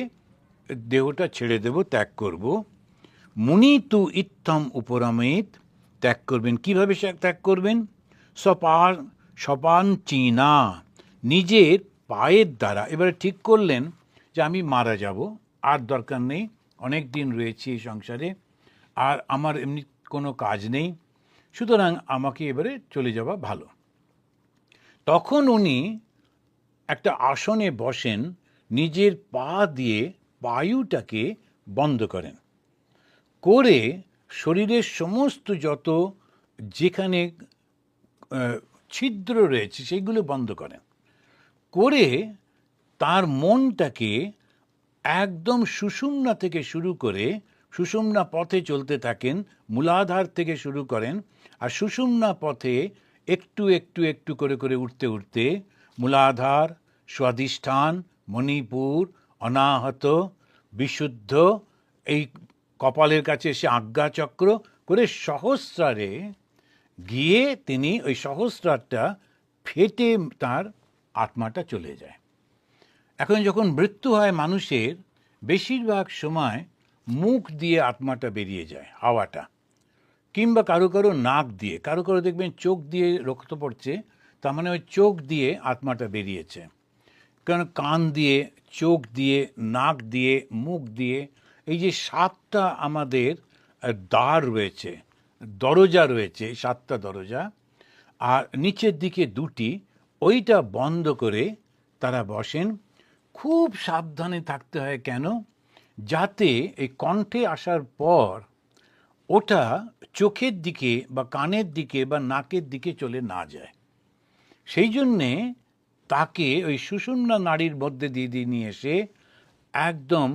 দেহটা ছেড়ে দেব, ত্যাগ করব। মুনি তু ইত্থম উপরমেত, ত্যাগ করবেন, কিভাবে সে ত্যাগ করবেন, সপান চীনা, নিজের পায়ের দ্বারা। এবারে ঠিক করলেন যে আমি মারা যাব, আর দরকার নেই, অনেক দিন রয়েছি এই সংসারে, আর আমার এমনি কোনো কাজ নেই, সুতরাং আমাকে এবারে চলে যাওয়া ভালো। তখন উনি একটা আসনে বসেন, নিজের পা দিয়ে বায়ুটাকে বন্ধ করেন, করে শরীরের সমস্ত যত যেখানে ছিদ্র রয়েছে সেইগুলো বন্ধ করেন, করে তার মনটাকে একদম সুষুম্না থেকে শুরু করে, সুষুম্না পথে চলতে থাকেন, মূলাধার থেকে শুরু করেন, আর সুষুম্না পথে একটু একটু একটু করে করে উঠতে উঠতে মূলাধার, স্বাধিষ্ঠান, মণিপুর, অনাহত, বিশুদ্ধ, এই কপালের কাছে এসে আজ্ঞাচক্র করে সহস্রারে গিয়ে তিনি ওই সহস্রারটা ফেটে তার আত্মাটা চলে যায়। এখন যখন মৃত্যু হয় মানুষের, বেশিরভাগ সময় মুখ দিয়ে আত্মাটা বেরিয়ে যায়, হাওয়াটা, কিংবা কারো কারো নাক দিয়ে, কারো কারো দেখবেন চোখ দিয়ে রক্ত পড়ছে, তার মানে ওই চোখ দিয়ে আত্মাটা বেরিয়েছে। কারণ কান দিয়ে, চোখ দিয়ে, নাক দিয়ে, মুখ দিয়ে, এই যে 7টা আমাদের দ্বার রয়েছে, দরজা রয়েছে, 7টা দরজা, আর নিচের দিকে 2টি, ওইটা বন্ধ করে তারা বসেন। খুব সাবধানে থাকতে হয়, কেন? যাতে এই কণ্ঠে আসার পর ওটা চোখের দিকে বা কানের দিকে বা নাকের দিকে চলে না যায়। সেই জন্যে তাকে ওই সুষুম্না নাড়ির মধ্যে দিয়ে নিয়ে এসে একদম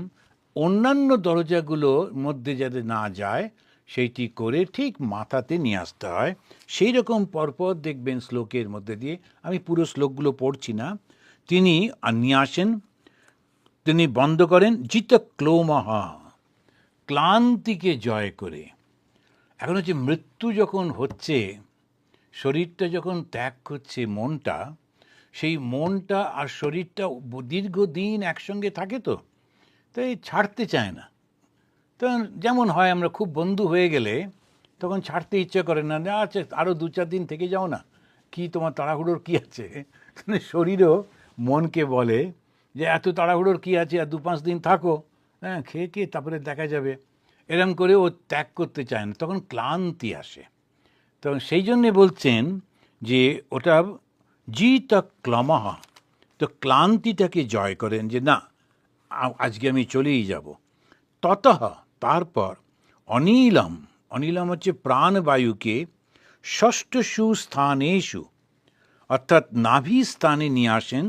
অন্যান্য দরজাগুলোর মধ্যে যাতে না যায় সেইটি করে ঠিক মাথাতে নিয়ে আসতে হয়। সেই রকম পরপর দেখবেন শ্লোকের মধ্যে দিয়ে, আমি পুরো শ্লোকগুলো পড়ছি না, তিনি নিয়ে আসেন, তিনি বন্ধ করেন জিত ক্লোমহ, ক্লান্তিকে জয় করে। এখন হচ্ছে মৃত্যু যখন হচ্ছে, শরীরটা যখন ত্যাগ করছে মনটা, সেই মনটা আর শরীরটা দীর্ঘদিন একসঙ্গে থাকে, তো তাই ছাড়তে চায় না। তখন যেমন হয়, আমরা খুব বন্ধু হয়ে গেলে তখন ছাড়তে ইচ্ছে করে না, আচ্ছা আরও 2-4 দিন থেকে যাও না, কি তোমার তাড়াহুড়োর কী আছে? শরীরও মনকে বলে যে এত তাড়াহুড়োর কী আছে, আর 2-5 দিন থাকো, হ্যাঁ, খেয়ে তারপরে দেখা যাবে। এরম করে ও ত্যাগ করতে চায় না, তখন ক্লান্তি আসে। তখন সেই জন্যে বলছেন যে ওটা জিত ক্লমহ, তো ক্লান্তিটাকে জয় করেন যে না, আজকে আমি চলেই যাব। ততঃ, তারপর অনিলম, অনিলম হচ্ছে প্রাণবায়ুকে ষষ্ঠসু স্থানেষু, অর্থাৎ নাভি স্থানে নিয়ে আসেন।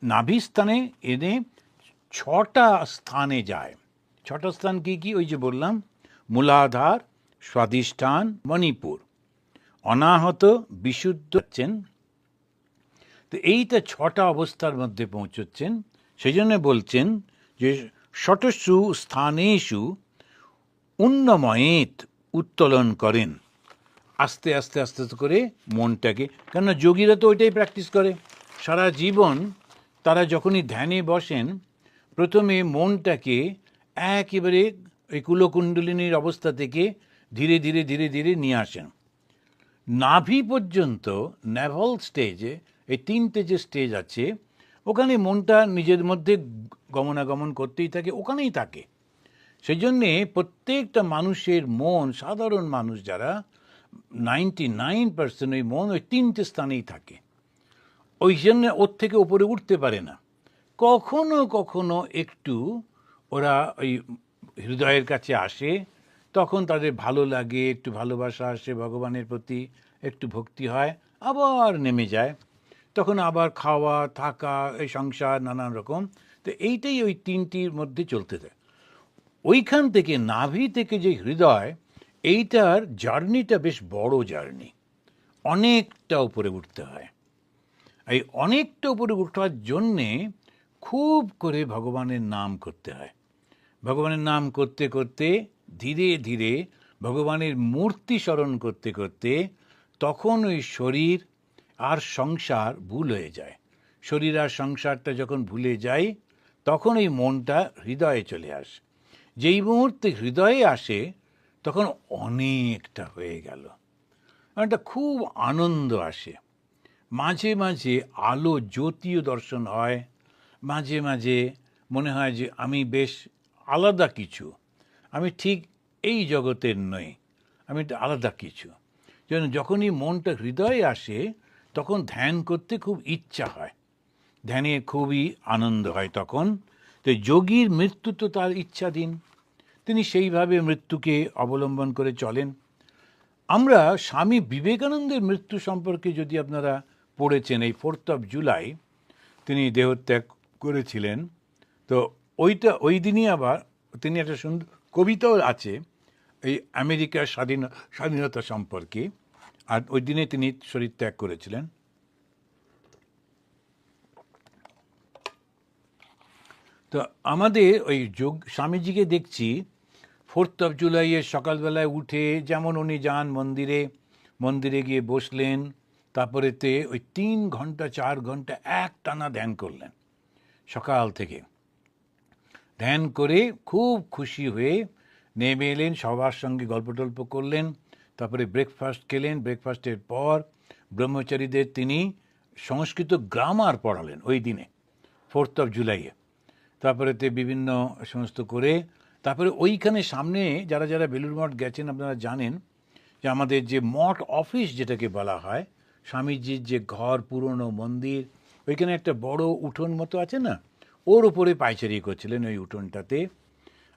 নাভি স্থানে এনে 6টা স্থানে যায়। 6টা স্থান কি কি? ওই যে বললাম, মূলাধার, স্বাধিষ্ঠান, মণিপুর, অনাহত, বিশুদ্ধ হচ্ছেন। তো এইটা 6টা অবস্থার মধ্যে পৌঁছচ্ছেন। সেই জন্য বলছেন যে ষটসু স্থানেষু উন্নময়েত, উত্তোলন করেন, আস্তে আস্তে আস্তে আস্তে করে মনটাকে। কেননা যোগীরা তো ওইটাই প্র্যাকটিস করে সারা জীবন। তারা যখনই ধ্যানে বসেন, প্রথমে মনটাকে একেবারে ওই কুলকুণ্ডলিনীর অবস্থা থেকে ধীরে ধীরে ধীরে ধীরে নিয়ে আসেন নাভি পর্যন্ত। ন্যাভাল স্টেজে এই 3টে যে স্টেজ আছে, ওখানে মনটা নিজের মধ্যে গমনাগমন করতেই থাকে, ওখানেই থাকে। সেই জন্যে প্রত্যেকটা মানুষের মন, সাধারণ মানুষ যারা 99% ওই মন ওই 3টে স্থানেই থাকে। ওই জন্য ওর থেকে উপরে উঠতে পারে না। কখনো কখনো একটু ওরা ওই হৃদয়ের কাছে আসে, তখন তাদের ভালো লাগে, একটু ভালোবাসা আসে ভগবানের প্রতি, একটু ভক্তি হয়, আবার নেমে যায়। তখন আবার খাওয়া, থাকা, এই সংসার, নানান রকম। তো এইটাই ওই 3টির মধ্যে চলতে থাকে। ওইখান থেকে নাভি থেকে যে হৃদয়, এইটার জার্নিটা বেশ বড় জার্নি, অনেকটা উপরে উঠতে হয়। এই অনেকটা উপরে উঠার জন্যে খুব করে ভগবানের নাম করতে হয়। ভগবানের নাম করতে করতে ধীরে ধীরে ভগবানের মূর্তি স্মরণ করতে করতে তখন ওই শরীর আর সংসার ভুল হয়ে যায়। শরীর আর সংসারটা যখন ভুলে যায়, তখন এই মনটা হৃদয়ে চলে আসে। যেই মুহূর্তে হৃদয়ে আসে, তখন অনেকটা হয়ে গেল, একটা খুব আনন্দ আসে। মাঝে মাঝে আলো জ্যোতিও দর্শন হয়, মাঝে মাঝে মনে হয় যে আমি বেশ আলাদা কিছু, আমি ঠিক এই জগতের নই, আমি একটা আলাদা কিছু। যেন যখনই মনটা হৃদয়ে আসে, তখন ধ্যান করতে খুব ইচ্ছা হয়, ধ্যানে খুবই আনন্দ হয় তখন। তো যোগীর মৃত্যু তো তার ইচ্ছাধীন, তিনি সেইভাবে মৃত্যুকে অবলম্বন করে চলেন। আমরা স্বামী বিবেকানন্দের মৃত্যু সম্পর্কে যদি আপনারা পড়েছেন, এই 4th of July তিনি দেহত্যাগ করেছিলেন। তো ওই দিনই আবার তিনি একটা সুন্দর কবিতাও আছে এই আমেরিকার স্বাধীনতা সম্পর্কে, আর ওই দিনে তিনি শরীর ত্যাগ করেছিলেন। তো আমাদের ওই স্বামীজিকে দেখছি 4th of July সকালবেলায় উঠে যেমন উনি যান মন্দিরে গিয়ে বসলেন, তারপরেতে ওই 3 ঘন্টা 4 ঘন্টা একটানা ধ্যান করলেন। সকাল থেকে ধ্যান করে খুব খুশি হয়ে নেমে এলেন, সবার সঙ্গে গল্প টল্প করলেন, তারপরে ব্রেকফাস্ট খেলেন। ব্রেকফাস্টের পর ব্রহ্মচারীদের তিনি সংস্কৃত গ্রামার পড়ালেন ওই দিনে। জুলাইয়ে। তারপরে বিভিন্ন সমস্ত করে তারপরে ওইখানে সামনে যারা যারা বেলুড় মঠ গেছেন আপনারা জানেন যে আমাদের যে মঠ অফিস যেটাকে বলা হয়, স্বামীজির যে ঘর, পুরনো মন্দির, ওইখানে একটা বড় উঠোন মতো আছে না, ওর উপরে পায়চারি করছিলেন ওই উঠোনটাতে।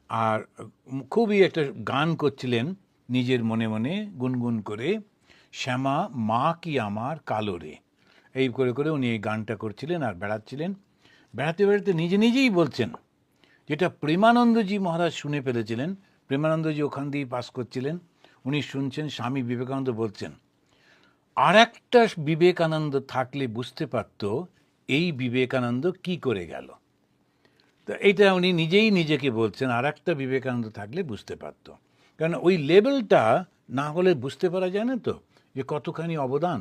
আর খুবই একটা গান করছিলেন নিজের মনে মনে গুনগুন করে, শ্যামা মা কি আমার কালো রে, এই করে করে উনি এই গানটা করছিলেন আর বেড়াচ্ছিলেন। বেড়াতে বেড়াতে নিজে নিজেই বলছেন, যেটা প্রেমানন্দজি মহারাজ শুনে ফেলেছিলেন। প্রেমানন্দজি ওখান দিয়েই পাস করছিলেন, উনি শুনছেন। স্বামী বিবেকানন্দ বলছেন, আর একটা বিবেকানন্দ থাকলে বুঝতে পারত এই বিবেকানন্দ কি করে গেল। তো এইটা উনি নিজেই নিজেকে বলছেন, আর একটা বিবেকানন্দ থাকলে বুঝতে পারত। কারণ ওই লেভেলটা না হলে বুঝতে পারা যায় না তো যে কতখানি অবদান।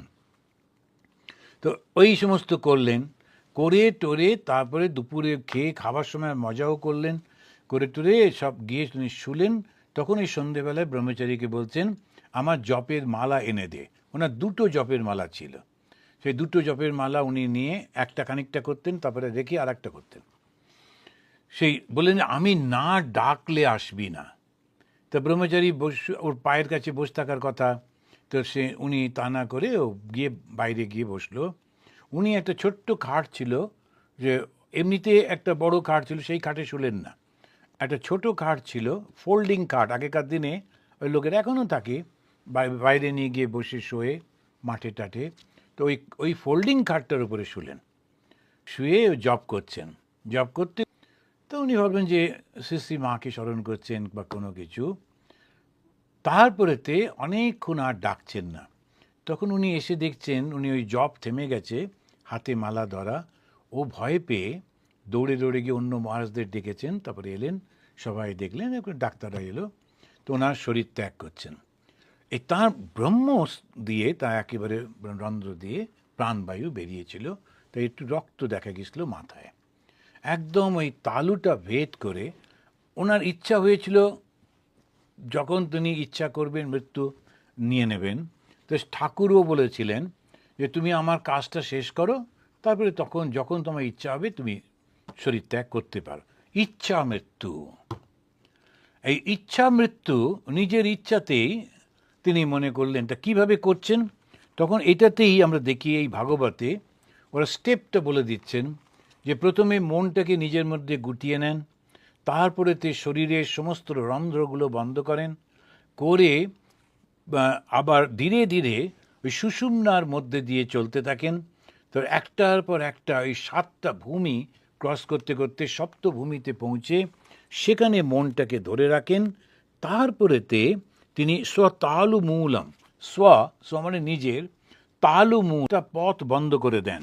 তো ওই সমস্ত করলেন, করে টোরে তারপরে দুপুরে খেয়ে খাবার সময় মজাও করলেন, করে টোরে সব গিয়ে উনি শুলেন। তখন এই সন্ধেবেলায় ব্রহ্মচারীকে বলছেন, আমার জপের মালা এনে দে। ওনার দুটো জপের মালা ছিল, সেই দুটো জপের মালা উনি নিয়ে একটা খানিকটা করতেন, তারপরে রেখে আর একটা করতেন। সেই বললেন আমি না ডাকলে আসবি না। তা ব্রহ্মচারী ওর পায়ের কাছে বসে থাকার কথা, তো উনি তা না করে ও গিয়ে বাইরে গিয়ে বসলো। উনি একটা ছোট্ট খাট ছিল, যে এমনিতে একটা বড় খাট ছিল, সেই খাটে শুলেন না, একটা ছোট খাট ছিল, ফোল্ডিং খাট। আগেকার দিনে ওই লোকের এখনও থাকে, বাইরে নিয়ে গিয়ে বসে শোয়ে মাঠে টাঠে। তো ওই ফোল্ডিং খাটটার উপরে শুলেন, শুয়ে জব করছেন। জব করতে তো উনি ভাবলেন যে শ্রী মাকে স্মরণ করছেন বা কোনো কিছু। তারপরেতে অনেকক্ষণ আর ডাকছেন না। তখন উনি এসে দেখছেন উনি ওই জব থেমে গেছে, হাতে মালা ধরা। ও ভয় পেয়ে দৌড়ে দৌড়ে গিয়ে অন্য মহারাজদের ডেকেছেন, তারপরে এলেন, সবাই দেখলেন, ডাক্তাররা এলো, তো ওনার শরীর ত্যাগ করছেন। এই তাঁর ব্রহ্ম দিয়ে, তা একেবারে রন্ধ্র দিয়ে প্রাণবায়ু বেরিয়েছিল, তাই একটু রক্ত দেখা গেছিল মাথায়। একদম ওই তালুটা ভেদ করে ওনার ইচ্ছা হয়েছিল, যখন তিনি ইচ্ছা করবেন মৃত্যু নিয়ে নেবেন, তো ঠাকুরও বলেছিলেন যে তুমি আমার কাজটা শেষ করো, তারপরে তখন যখন তোমার ইচ্ছা হবে তুমি শরীর ত্যাগ করতে পারো। ইচ্ছা মৃত্যু, এই ইচ্ছা মৃত্যু নিজের ইচ্ছাতেই তিনি মনে করলেন। তা কীভাবে করছেন, তখন এটাতেই আমরা দেখি এই ভাগবতে ওরা স্টেপটা বলে দিচ্ছেন, যে প্রথমে মনটাকে নিজের মধ্যে গুটিয়ে নেন, তারপরে শরীরের সমস্ত রন্ধ্রগুলো বন্ধ করেন, করে আবার ধীরে ধীরে ওই সুষুম্নার মধ্যে দিয়ে চলতে থাকেন। তো একটার পর একটা ওই 7টা ভূমি ক্রস করতে করতে সপ্তভূমিতে পৌঁছে সেখানে মনটাকে ধরে রাখেন। তারপরেতে তিনি স্বতালু মূলম, স্ব মানে নিজের, তালু মূলটা পথ বন্ধ করে দেন।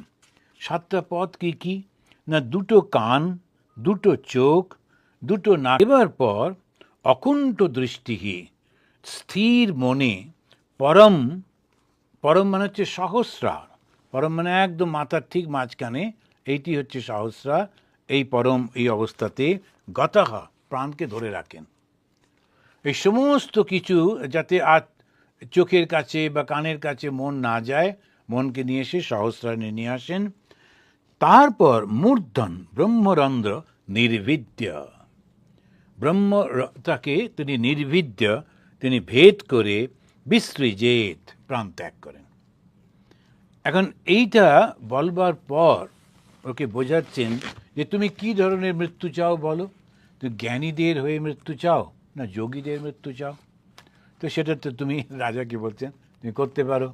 7টা পথ কি কি না, দুটো কান, দুটো চোখ, দুটো নাক। এবার পর অকুণ্ঠ দৃষ্টিহি, স্থির মনে, পরম, পরম মানে হচ্ছে সহস্রার, পরম মানে একদম মাথার ঠিক মাঝখানে, এইটি হচ্ছে সহস্রার, এই পরম এই অবস্থাতে গতঃ প্রাণকে ধরে রাখেন। এই সমস্ত কিছু যাতে আর চোখের কাছে বা কানের কাছে মন না যায়, মনকে নিয়ে এসে সহস্রানে নিয়ে আসেন। তারপর মূর্ধন ব্রহ্মরন্ধ্র নির্বিদ্য, ব্রহ্মটাকে তিনি নির্বিদ্য, তিনি ভেদ করে বিসৃজেত, প্রাণ ত্যাগ করেন। এখন এইটা বলবার পর ওকে বোঝাচ্ছেন যে তুমি কি ধরনের মৃত্যু চাও বলো, তুমি জ্ঞানীদের হয়ে মৃত্যু চাও না যোগীদের মৃত্যু চাও? তো সেটা তো তুমি রাজাকে বলছেন তুমি করতে পারো।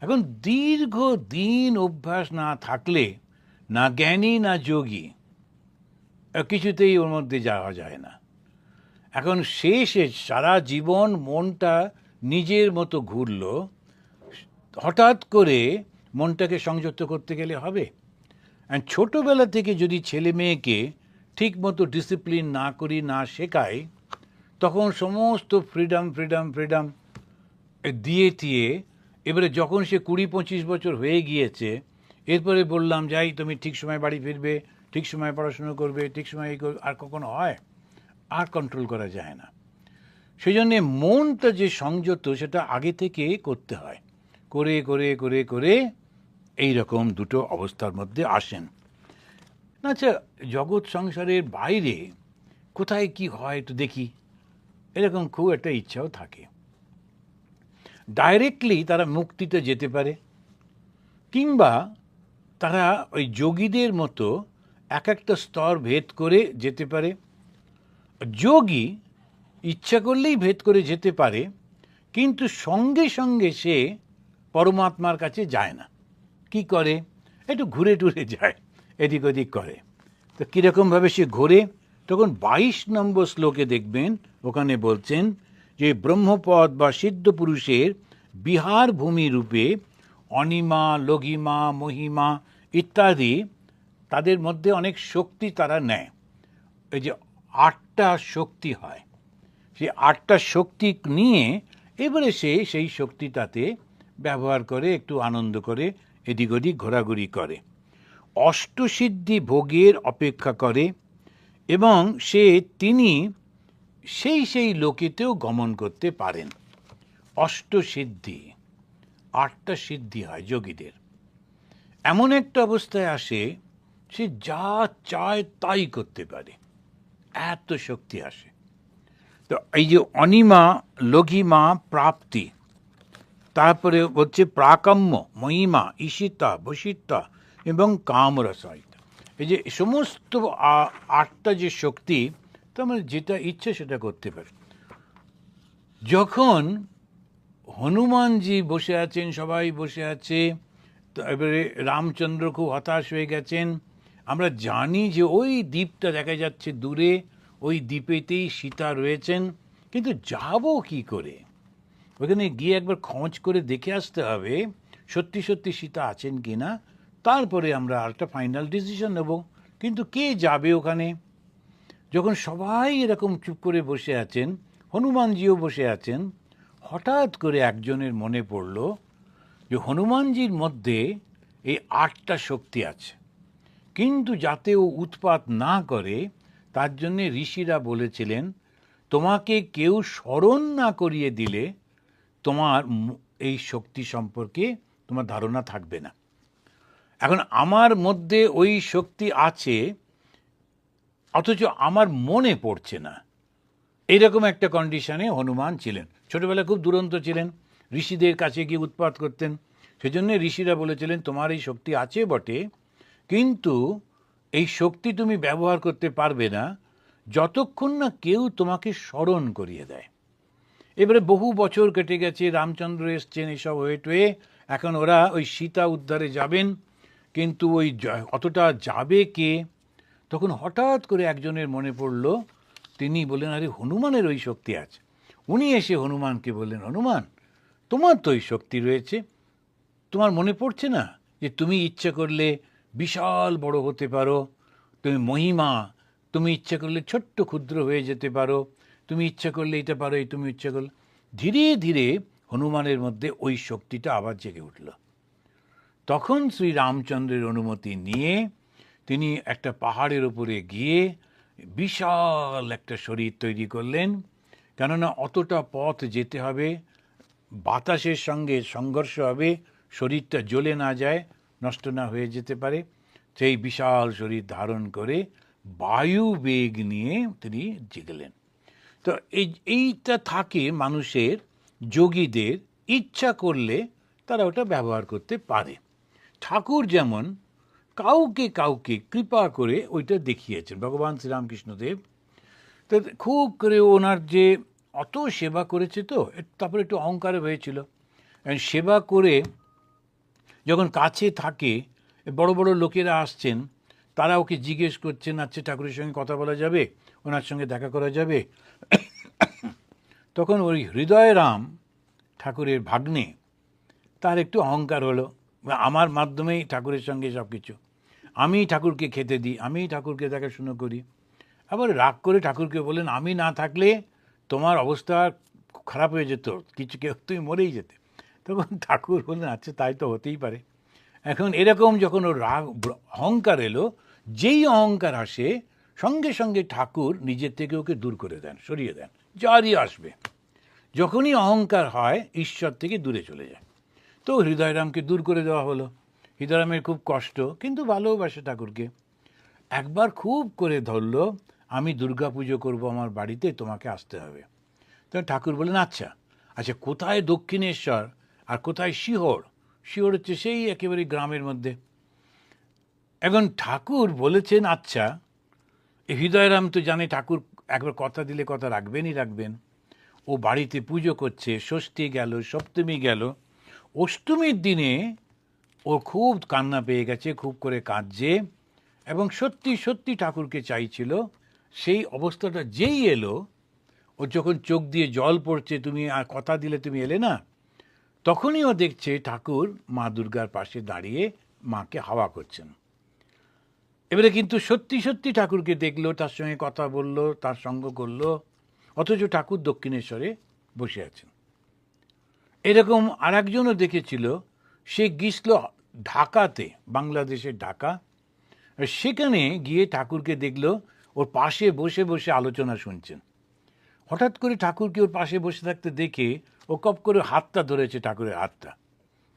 এখন দীর্ঘ দিন অভ্যাস না থাকলে না জ্ঞানী না যোগী, কিছুতেই ওর মধ্যে যাওয়া যায় না। এখন শেষে সারা জীবন মনটা নিজের মতো ঘুরল, হঠাৎ করে মনটাকে সংযত করতে গেলে হবে? ছোটোবেলা থেকে যদি ছেলে মেয়েকে ঠিক মতো ডিসিপ্লিন না করি, না শেখাই, তখন সমস্ত ফ্রিডম ফ্রিডম ফ্রিডম দিয়ে টিয়ে এবারে যখন সে 20-25 বছর হয়ে গিয়েছে, এরপরে বললাম যাই তুমি ঠিক সময় বাড়ি ফিরবে, ঠিক সময় পড়াশুনো করবে, ঠিক সময় এই করবে, আর কখনো হয়? আর কন্ট্রোল করা যায় না। সেই জন্যে মনটা যে সংযত সেটা আগে থেকে করতে হয়, করে করে করে করে এই রকম দুটো অবস্থার মধ্যে আসেন। আচ্ছা, জগৎ সংসারের বাইরে কোথায় কি হয় একটু দেখি, এরকম খুব একটা ইচ্ছাও থাকে। ডাইরেক্টলি তারা মুক্তিতে যেতে পারে, কিংবা তারা ওই যোগীদের মতো এক একটা স্তর ভেদ করে যেতে পারে। যোগী ইচ্ছা করলেই ভেদ করে যেতে পারে, কিন্তু সঙ্গে সঙ্গে সে পরমাত্মার কাছে যায় না। কি করে? একটু ঘুরে টুরে যায়, এদিক ওদিক করে। তো কীরকমভাবে সে ঘোরে? তখন 22 নম্বর শ্লোকে দেখবেন, ওখানে বলছেন যে ব্রহ্মপদ বা সিদ্ধ পুরুষের বিহার ভূমি রূপে অনিমা, লঘিমা, মহিমা ইত্যাদি তাদের মধ্যে অনেক শক্তি তারা নেয়। এই যে 8টা শক্তি হয়, সেই 8টা শক্তি নিয়ে এবারে সে সেই শক্তিটাতে ব্যবহার করে, একটু আনন্দ করে, এদিক ওদিক ঘোরাঘুরি করে, অষ্টসিদ্ধি ভোগের অপেক্ষা করে, এবং তিনি সেই লোকেতেও গমন করতে পারেন। অষ্টসিদ্ধি, 8টা সিদ্ধি হয় যোগীদের। এমন একটা অবস্থায় আসে সে যা চায় তাই করতে পারে, এত শক্তি আসে। তো এই যে অনিমা, লঘিমা, প্রাপ্তি, তারপরে হচ্ছে প্রাকাম্য, মহিমা, ঈশিতা, বশিতা এবং কামরসায়িতা, এই যে সমস্ত 8টা যে শক্তি, তো আমরা যেটা ইচ্ছে সেটা করতে পারি। যখন হনুমানজি বসে আছেন, সবাই বসে আছে, তো এবারে রামচন্দ্র খুব হতাশ হয়ে গেছেন। আমরা জানি যে ওই দ্বীপটা দেখা যাচ্ছে দূরে, ওই দ্বীপেতেই সীতা রয়েছেন, কিন্তু যাব কি করে? ওখানে গিয়ে একবার খোঁজ করে দেখে আসতে হবে সত্যি সত্যি সীতা আছেন কি না, তারপরে আমরা একটা ফাইনাল ডিসিশন নেব। কিন্তু কে যাবে ওখানে? যখন সবাই এরকম চুপ করে বসে আছেন, হনুমানজিও বসে আছেন, হঠাৎ করে একজনের মনে পড়ল যে হনুমানজির মধ্যে এই 8টা শক্তি আছে, কিন্তু যাতে ও উৎপাত না করে তার জন্যে ঋষিরা বলেছিলেন, তোমাকে কেউ স্মরণ না করিয়ে দিলে তোমার এই শক্তি সম্পর্কে তোমার ধারণা থাকবে না। এখন আমার মধ্যে ওই শক্তি আছে, অথচ আমার মনে পড়ছে না, এইরকম একটা কন্ডিশনে হনুমান ছিলেন। ছোটবেলায় খুব দুরন্ত ছিলেন, ঋষিদের কাছে গিয়ে উৎপাত করতেন। সেজন্য ঋষিরা বলেছিলেন, তোমার এই শক্তি আছে বটে, কিন্তু এই শক্তি তুমি ব্যবহার করতে পারবে না যতক্ষণ না কেউ তোমাকে স্মরণ করিয়ে দেয়। এবারে বহু বছর কেটে গেছে, রামচন্দ্র এসছেন, এসব হয়ে এখন ওরা ওই সীতা উদ্ধারে যাবেন, কিন্তু ওই অতটা যাবে কে? তখন হঠাৎ করে একজনের মনে পড়ল, তিনি বললেন, আরে হনুমানের ওই শক্তি আছে। উনি এসে হনুমানকে বললেন, হনুমান, তোমার তো ওই শক্তি রয়েছে, তোমার মনে পড়ছে না যে তুমি ইচ্ছা করলে বিশাল বড় হতে পারো, তুমি মহিমা, তুমি ইচ্ছা করলে ছোট্ট ক্ষুদ্র হয়ে যেতে পারো, তুমি ইচ্ছা করলে এটা পারো, এই তুমি ইচ্ছা করলে। ধীরে ধীরে হনুমানের মধ্যে ওই শক্তিটা আবার জেগে উঠল। তখন শ্রী রামচন্দ্রের অনুমতি নিয়ে তিনি একটা পাহাড়ের উপরে গিয়ে বিশাল একটা শরীর তৈরি করলেন, কেননা অতটা পথ যেতে হবে, বাতাসের সঙ্গে সংঘর্ষ হবে, শরীরটা জ্বলে না যায়, নষ্ট না হয়ে যেতে পারে। সেই বিশাল শরীর ধারণ করে বায়ু বেগ নিয়ে তিনি গেলেন। তো এইটা থাকে মানুষের, যোগীদের ইচ্ছা করলে তারা ওটা ব্যবহার করতে পারে। ঠাকুর যেমন কাউকে কাউকে কৃপা করে ওইটা দেখিয়েছেন, ভগবান শ্রীরামকৃষ্ণদেব। তো খুব করে ওনার যে অত সেবা করেছে, তো তারপরে একটু অহংকার হয়েছিল। সেবা করে যখন কাছে থাকে, বড় বড় লোকেরা আসছেন, তারা ওকে জিজ্ঞেস করছেন, আচ্ছা ঠাকুরের সঙ্গে কথা বলা যাবে, ওনার সঙ্গে দেখা করা যাবে? তখন ওই হৃদয়রাম ঠাকুরের ভাগ্নে, তার একটু অহংকার হলো, আমার মাধ্যমেই ঠাকুরের সঙ্গে সব কিছু, আমি ঠাকুরকে খেতে দিই, আমি ঠাকুরকে দেখাশুনো করি। আবার রাগ করে ঠাকুরকে বললেন, আমি না থাকলে তোমার অবস্থা খারাপ হয়ে যেত, কেউ তুমি মরেই যেতে। তখন ঠাকুর বললেন, আচ্ছা তাই তো হতেই পারে। এখন এরকম যখন ওর রাগ অহংকার এলো, যেই অহংকার আসে সঙ্গে সঙ্গে ঠাকুর নিজের থেকে ওকে দূর করে দেন, সরিয়ে দেন, যারই আসবে। যখনই অহংকার হয় ঈশ্বর থেকে দূরে চলে যায়। তো হৃদয়রামকে দূর করে দেওয়া হলো। হৃদয়রামের খুব কষ্ট, কিন্তু ভালোবাসে ঠাকুরকে। একবার খুব করে ধরলো, আমি দুর্গা পুজো করবো আমার বাড়িতে, তোমাকে আসতে হবে। তখন ঠাকুর বললেন আচ্ছা আচ্ছা, কোথায় দক্ষিণেশ্বর আর কোথায় শিহর? শিহর হচ্ছে সেই একেবারে গ্রামের মধ্যে। এখন ঠাকুর বলেছেন আচ্ছা, হৃদয়রাম তো জানে ঠাকুর একবার কথা দিলে কথা রাখবেনই রাখবেন। ও বাড়িতে পুজো করছে, ষষ্ঠী গেল, সপ্তমী গেল, অষ্টমীর দিনে ও খুব কান্না পেয়ে গেছে, খুব করে কাঁদছে এবং সত্যি সত্যি ঠাকুরকে চাইছিল। সেই অবস্থাটা যেই এলো, ও যখন চোখ দিয়ে জল পড়ছে, তুমি আর কথা দিলে তুমি এলে না, তখনই ও দেখছে ঠাকুর মা দুর্গার পাশে দাঁড়িয়ে মাকে হাওয়া করছেন। এবারে কিন্তু সত্যি সত্যি ঠাকুরকে দেখলো, তার সঙ্গে কথা বলল, তার সঙ্গ করলো, অথচ ঠাকুর দক্ষিণেশ্বরে বসে আছেন। এরকম আর একজনও দেখেছিল, সে গিয়েছিল ঢাকাতে, বাংলাদেশের ঢাকা। সেখানে গিয়ে ঠাকুরকে দেখলো ওর পাশে বসে বসে আলোচনা শুনছেন। হঠাৎ করে ঠাকুরকে ওর পাশে বসে থাকতে দেখে ও কপ করে হাতটা ধরেছে, ঠাকুরের হাতটা।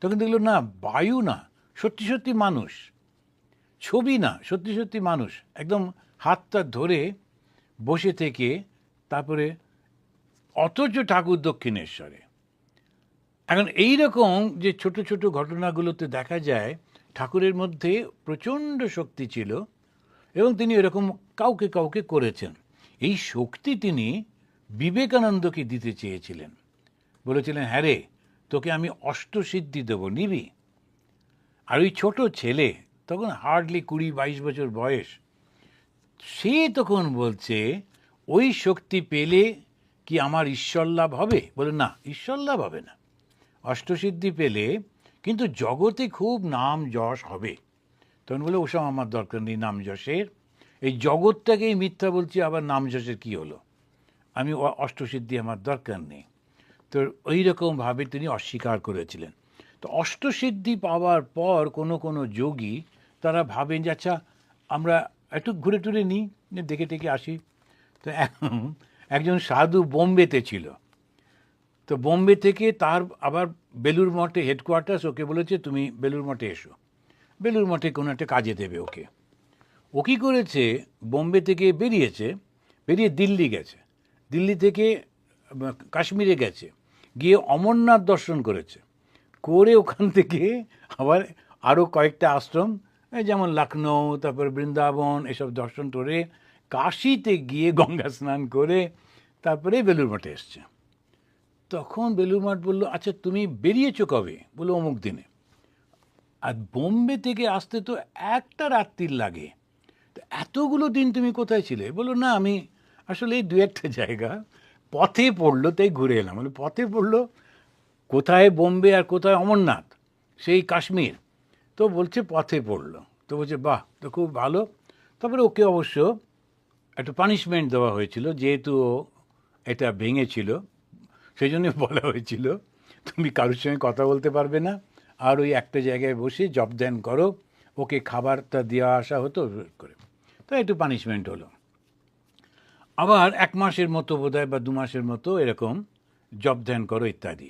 তখন দেখলো না, বায়ু না, সত্যি সত্যি মানুষ, ছবি না, সত্যি সত্যি মানুষ, একদম হাতটা ধরে বসে থেকে তারপরে, অথচ ঠাকুর দক্ষিণেশ্বরে। এখন এই রকম যে ছোট ছোট ঘটনাগুলোতে দেখা যায় ঠাকুরের মধ্যে প্রচণ্ড শক্তি ছিল এবং তিনি এরকম কাউকে কাউকে করেছেন। এই শক্তি তিনি বিবেকানন্দকে দিতে চেয়েছিলেন, বলেছিলেন হ্যাঁ রে, তোকে আমি অষ্টসিদ্ধি দেবো, নিবি? আর ওই ছোট ছেলে, তখন হার্ডলি 20-22 বছর বয়স, সে তখন বলছে ওই শক্তি পেলে কি আমার ঈশ্বর লাভ হবে? বলে না, ঈশ্বর লাভ হবে না, অষ্টসিদ্ধি পেলে কিন্তু জগতে খুব নাম যশ হবে। তখন বলে ওসব আমার দরকার নেই নাম যশের, এই জগৎটাকেই মিথ্যা বলছি, আবার নাম যশের কী হলো, আমি অষ্টসিদ্ধি আমার দরকার নেই। তো ওই রকমভাবে তিনি অস্বীকার করেছিলেন। তো অষ্টসিদ্ধি পাওয়ার পর কোনো কোনো যোগী তারা ভাবেন যে আচ্ছা আমরা একটু ঘুরে টুরে নিই, দেখে টেকে আসি। তো একজন সাধু বোম্বেতে ছিল, তো বোম্বে থেকে তার আবার বেলুর মঠে হেডকোয়ার্টার্স, ওকে বলেছে তুমি বেলুর মঠে এসো, বেলুর মঠে কোনো একটা কাজে দেবে ওকে। ও কী করেছে, বোম্বে থেকে বেরিয়েছে, বেরিয়ে দিল্লি গেছে, দিল্লি থেকে কাশ্মীরে গেছে, গিয়ে অমরনাথ দর্শন করেছে, করে ওখান থেকে আবার আরও কয়েকটা আশ্রম, যেমন লখনৌ, তারপর বৃন্দাবন, এসব দর্শন করে কাশিতে গিয়ে গঙ্গা স্নান করে তারপরে বেলুর মঠে এসছে। তখন বেলুর মঠ বললো আচ্ছা তুমি বেরিয়েছো কবে? বললো অমুক দিনে। আর বোম্বে থেকে আসতে তো একটা রাত্রির লাগে, তো এতগুলো দিন তুমি কোথায় ছিলে? বললো না, আমি আসলে এই দু একটা জায়গা পথে পড়লো তাই ঘুরে এলাম। বলে পথে পড়লো কোথায়? বোম্বে আর কোথায় অমরনাথ, সেই কাশ্মীর। তো বলছে পথে পড়লো। তো বলছে বাহ, তো খুব ভালো। তারপরে ওকে অবশ্য একটা পানিশমেন্ট দেওয়া হয়েছিল, যেহেতু ও এটা ভেঙেছিল, সেই জন্য বলা হয়েছিল তুমি কারোর সঙ্গে কথা বলতে পারবে না, আর ওই একটা জায়গায় বসে জব ধ্যান করো। ওকে খাবারটা দেওয়া আসা হতো করে, তো একটু পানিশমেন্ট হলো। আবার 1 মাসের মতো বোধহয় বা 2 মাসের মতো এরকম জব ধ্যান করো ইত্যাদি।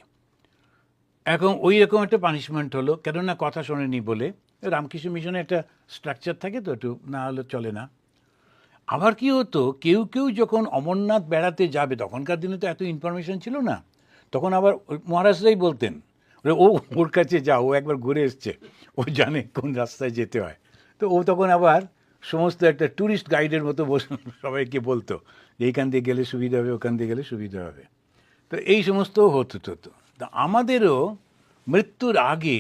এখন ওই রকম একটা পানিশমেন্ট হলো, কেননা কথা শোনেনি বলে। রামকৃষ্ণ মিশনে একটা স্ট্রাকচার থাকে, তো একটু না হলে চলে না। আবার কি হতো, কেউ কেউ যখন অমরনাথ বেড়াতে যাবে, তখনকার দিনে তো এত ইনফরমেশন ছিল না, তখন আবার মহারাজরাই বলতেন ও ওর কাছে যাও, ও একবার ঘুরে এসছে, ও জানে কোন রাস্তায় যেতে হয়। তো ও তখন আবার সমস্ত একটা ট্যুরিস্ট গাইডের মতো সবাইকে বলতো যে এইখান দিয়ে গেলে সুবিধা হবে, ওখান দিয়ে গেলে সুবিধা হবে। তো এই সমস্ত হতো। তা আমাদেরও মৃত্যুর আগে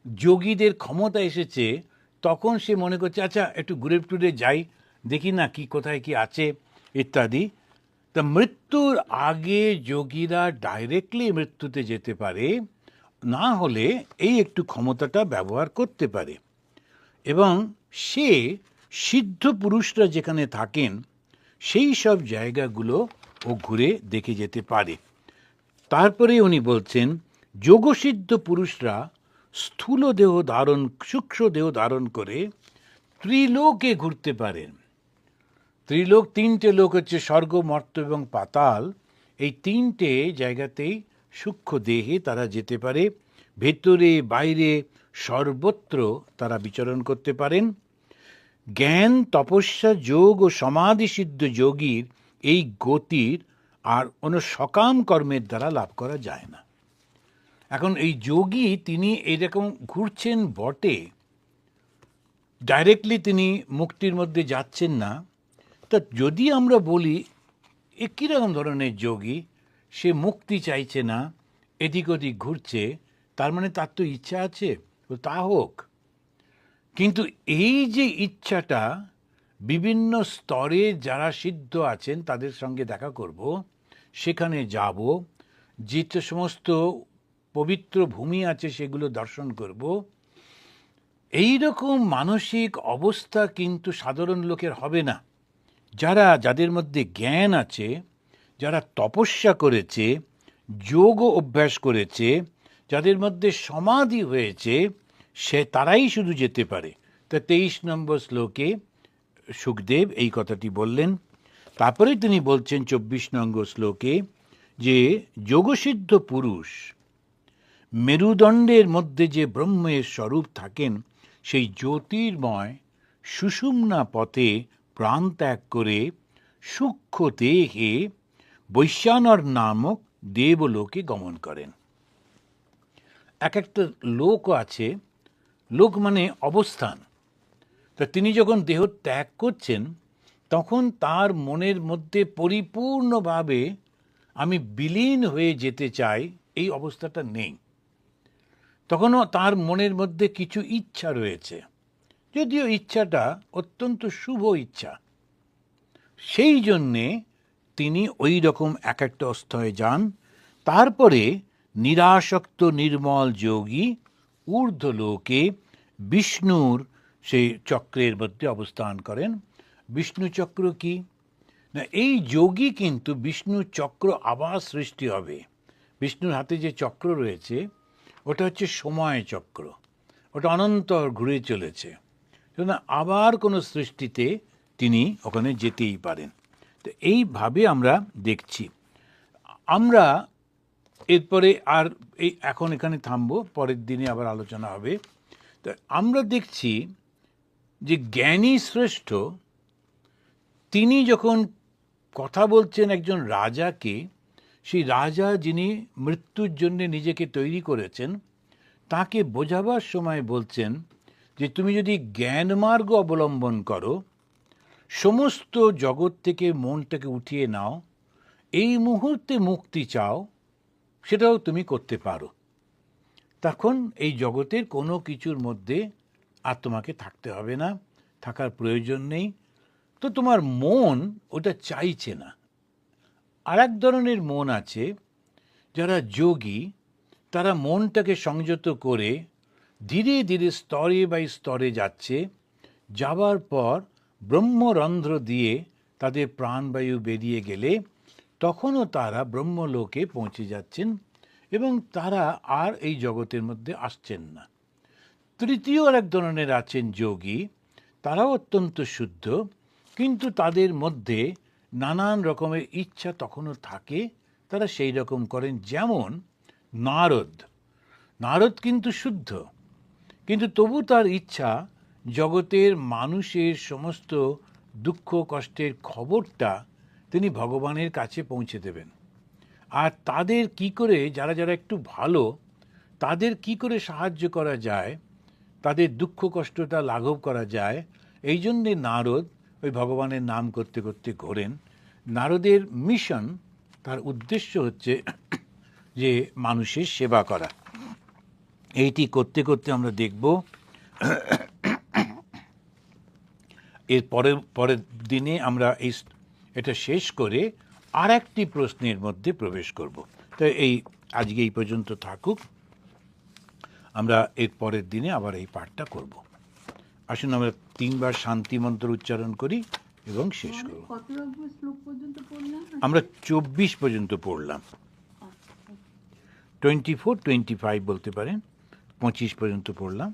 যোগীদের ক্ষমতা এসেছে, তখন সে মনে করছে আচ্ছা একটু ঘুরে টুরে যাই, দেখি না কি কোথায় কি আছে ইত্যাদি। তা মৃত্যুর আগে যোগীরা ডাইরেক্টলি মৃত্যুতে যেতে পারে, না হলে এই একটু ক্ষমতাটা ব্যবহার করতে পারে। এবং সে সিদ্ধ পুরুষরা যেখানে থাকেন সেই সব জায়গাগুলো ও ঘুরে দেখে যেতে পারে। তারপরে উনি বলছেন যোগসিদ্ধ পুরুষরা স্থূল দেহ ধারণ, সূক্ষ্ম দেহ ধারণ করে ত্রিলোকে ঘুরতে পারেন। ত্রিলোক, 3টে লোক হচ্ছে স্বর্গ, মর্ত্য এবং পাতাল। এই 3টে জায়গাতেই সূক্ষ্ম দেহে তারা যেতে পারে, ভেতরে বাইরে সর্বত্র তারা বিচরণ করতে পারেন। জ্ঞান, তপস্যা, যোগ ও সমাধিসিদ্ধ যোগীর এই গতির আর কোনো সকাম কর্মের দ্বারা লাভ করা যায় না। এখন এই যোগী তিনি এইরকম ঘুরছেন বটে, ডাইরেক্টলি তিনি মুক্তির মধ্যে যাচ্ছেন না। তা যদি আমরা বলি এ কীরকম ধরনের যোগী, সে মুক্তি চাইছে না, এদিক ওদিক ঘুরছে, তার মানে তার তো ইচ্ছা আছে, তো তা হোক। কিন্তু এই যে ইচ্ছাটা, বিভিন্ন স্তরে যারা সিদ্ধ আছেন তাদের সঙ্গে দেখা করব, সেখানে যাব, যে সমস্ত পবিত্র ভূমি আছে সেগুলো দর্শন করব, এই রকম মানসিক অবস্থা কিন্তু সাধারণ লোকের হবে না। যাদের মধ্যে জ্ঞান আছে, যারা তপস্যা করেছে, যোগ অভ্যাস করেছে, যাদের মধ্যে সমাধি হয়েছে, তারাই শুধু যেতে পারে। তা 23 নম্বর শ্লোকে সুখদেব এই কথাটি বললেন। তারপরে তিনি বলছেন 24 নম্বর শ্লোকে যে যোগসিদ্ধ পুরুষ মেরুদণ্ডের মধ্যে যে ব্রহ্মের স্বরূপ থাকেন, সেই জ্যোতির্ময় সুষুম্না পথে প্রাণ ত্যাগ করে সূক্ষ্ম দেহে বৈশ্যানর নামক দেবলোকে গমন করেন। এক একটা লোক আছে, লোক মানে অবস্থান। তা তিনি যখন দেহ ত্যাগ করছেন, তখন তার মনের মধ্যে পরিপূর্ণভাবে আমি বিলীন হয়ে যেতে চাই, এই অবস্থাটা নেই। তখনও তার মনের মধ্যে কিছু ইচ্ছা রয়েছে, যদিও ইচ্ছাটা অত্যন্ত শুভ ইচ্ছা। সেই জন্যে তিনি ওই রকম এক একটা অবস্থায় যান। তারপরে নিরাসক্ত নির্মল যোগী ঊর্ধ্বলোকে বিষ্ণুর সেই চক্রের মধ্যে অবস্থান করেন। বিষ্ণু চক্র কি না, এই যোগী কিন্তু বিষ্ণু চক্র আবার সৃষ্টি হবে। বিষ্ণুর হাতে যে চক্র রয়েছে ওটা হচ্ছে সময় চক্র, ওটা অনন্তর ঘুরে চলেছে, আবার কোনো সৃষ্টিতে তিনি ওখানে যেতেই পারেন। তো এইভাবে আমরা দেখছি। আমরা এরপরে আর এখন এখানে থামবো, পরের দিনে আবার আলোচনা হবে। তো আমরা দেখছি যে জ্ঞানী শ্রেষ্ঠ তিনি যখন কথা বলছেন একজন রাজাকে, সেই রাজা যিনি মৃত্যুর জন্য নিজেকে তৈরি করেছেন, তাকে বোঝাবার সময় বলছেন যে তুমি যদি জ্ঞানমার্গ অবলম্বন করো, সমস্ত জগৎ থেকে মনটাকে উঠিয়ে নাও, এই মুহূর্তে মুক্তি চাও, সেটাও তুমি করতে পারো। তখন এই জগতের কোনো কিছুর মধ্যে আর তোমাকে থাকতে হবে না, থাকার প্রয়োজন নেই। তো তোমার মন ওটা চাইছে না। আর এক ধরনের মন আছে, যারা যোগী, তারা মনটাকে সংযত করে ধীরে ধীরে স্তরে বাই স্তরে যাচ্ছে। যাবার পর ব্রহ্মরন্ধ্র দিয়ে তাদের প্রাণবায়ু বেরিয়ে গেলে তখনও তারা ব্রহ্মলোকে পৌঁছে যাচ্ছেন এবং তারা আর এই জগতের মধ্যে আসছেন না। তৃতীয় আর এক ধরনের আছেন যোগী, তারাও অত্যন্ত শুদ্ধ, কিন্তু তাদের মধ্যে নানান রকমের ইচ্ছা তখনও থাকে, তারা সেই রকম করেন। যেমন নারদ কিন্তু শুদ্ধ, কিন্তু তবু তার ইচ্ছা জগতের মানুষের সমস্ত দুঃখ কষ্টের খবরটা তিনি ভগবানের কাছে পৌঁছে দেবেন। আর তাদের কি করে, যারা যারা একটু ভালো, তাদের কি করে সাহায্য করা যায়, তাদের দুঃখ কষ্টটা লাঘব করা যায়, এই জন্যে নারদ ওই ভগবানের নাম করতে করতে ঘোরেন। নারদের মিশন, তার উদ্দেশ্য হচ্ছে যে মানুষের সেবা করা। এইটি করতে করতে আমরা দেখব এর পরের দিনে আমরা এটা শেষ করে আর একটি প্রশ্নের মধ্যে প্রবেশ করব। তো আজকে এই পর্যন্ত থাকুক, আমরা এর পরের দিনে আবার এই পাঠটা করব। আসুন আমরা 3 বার শান্তি মন্ত্র উচ্চারণ করি এবং শেষ করব। আমরা 24 পর্যন্ত পড়লাম, 24, 25 বলতে পারেন, 25 পর্যন্ত পড়লাম।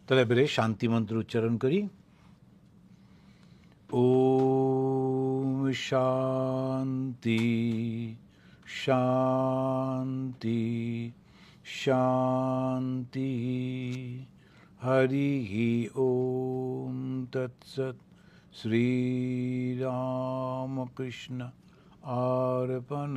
তাহলে এবারে শান্তি মন্ত্র উচ্চারণ করি। ওম শান্তি শান্তি शांति। हरि ओम तत्सत। श्री राम कृष्ण अर्पणमस्तु।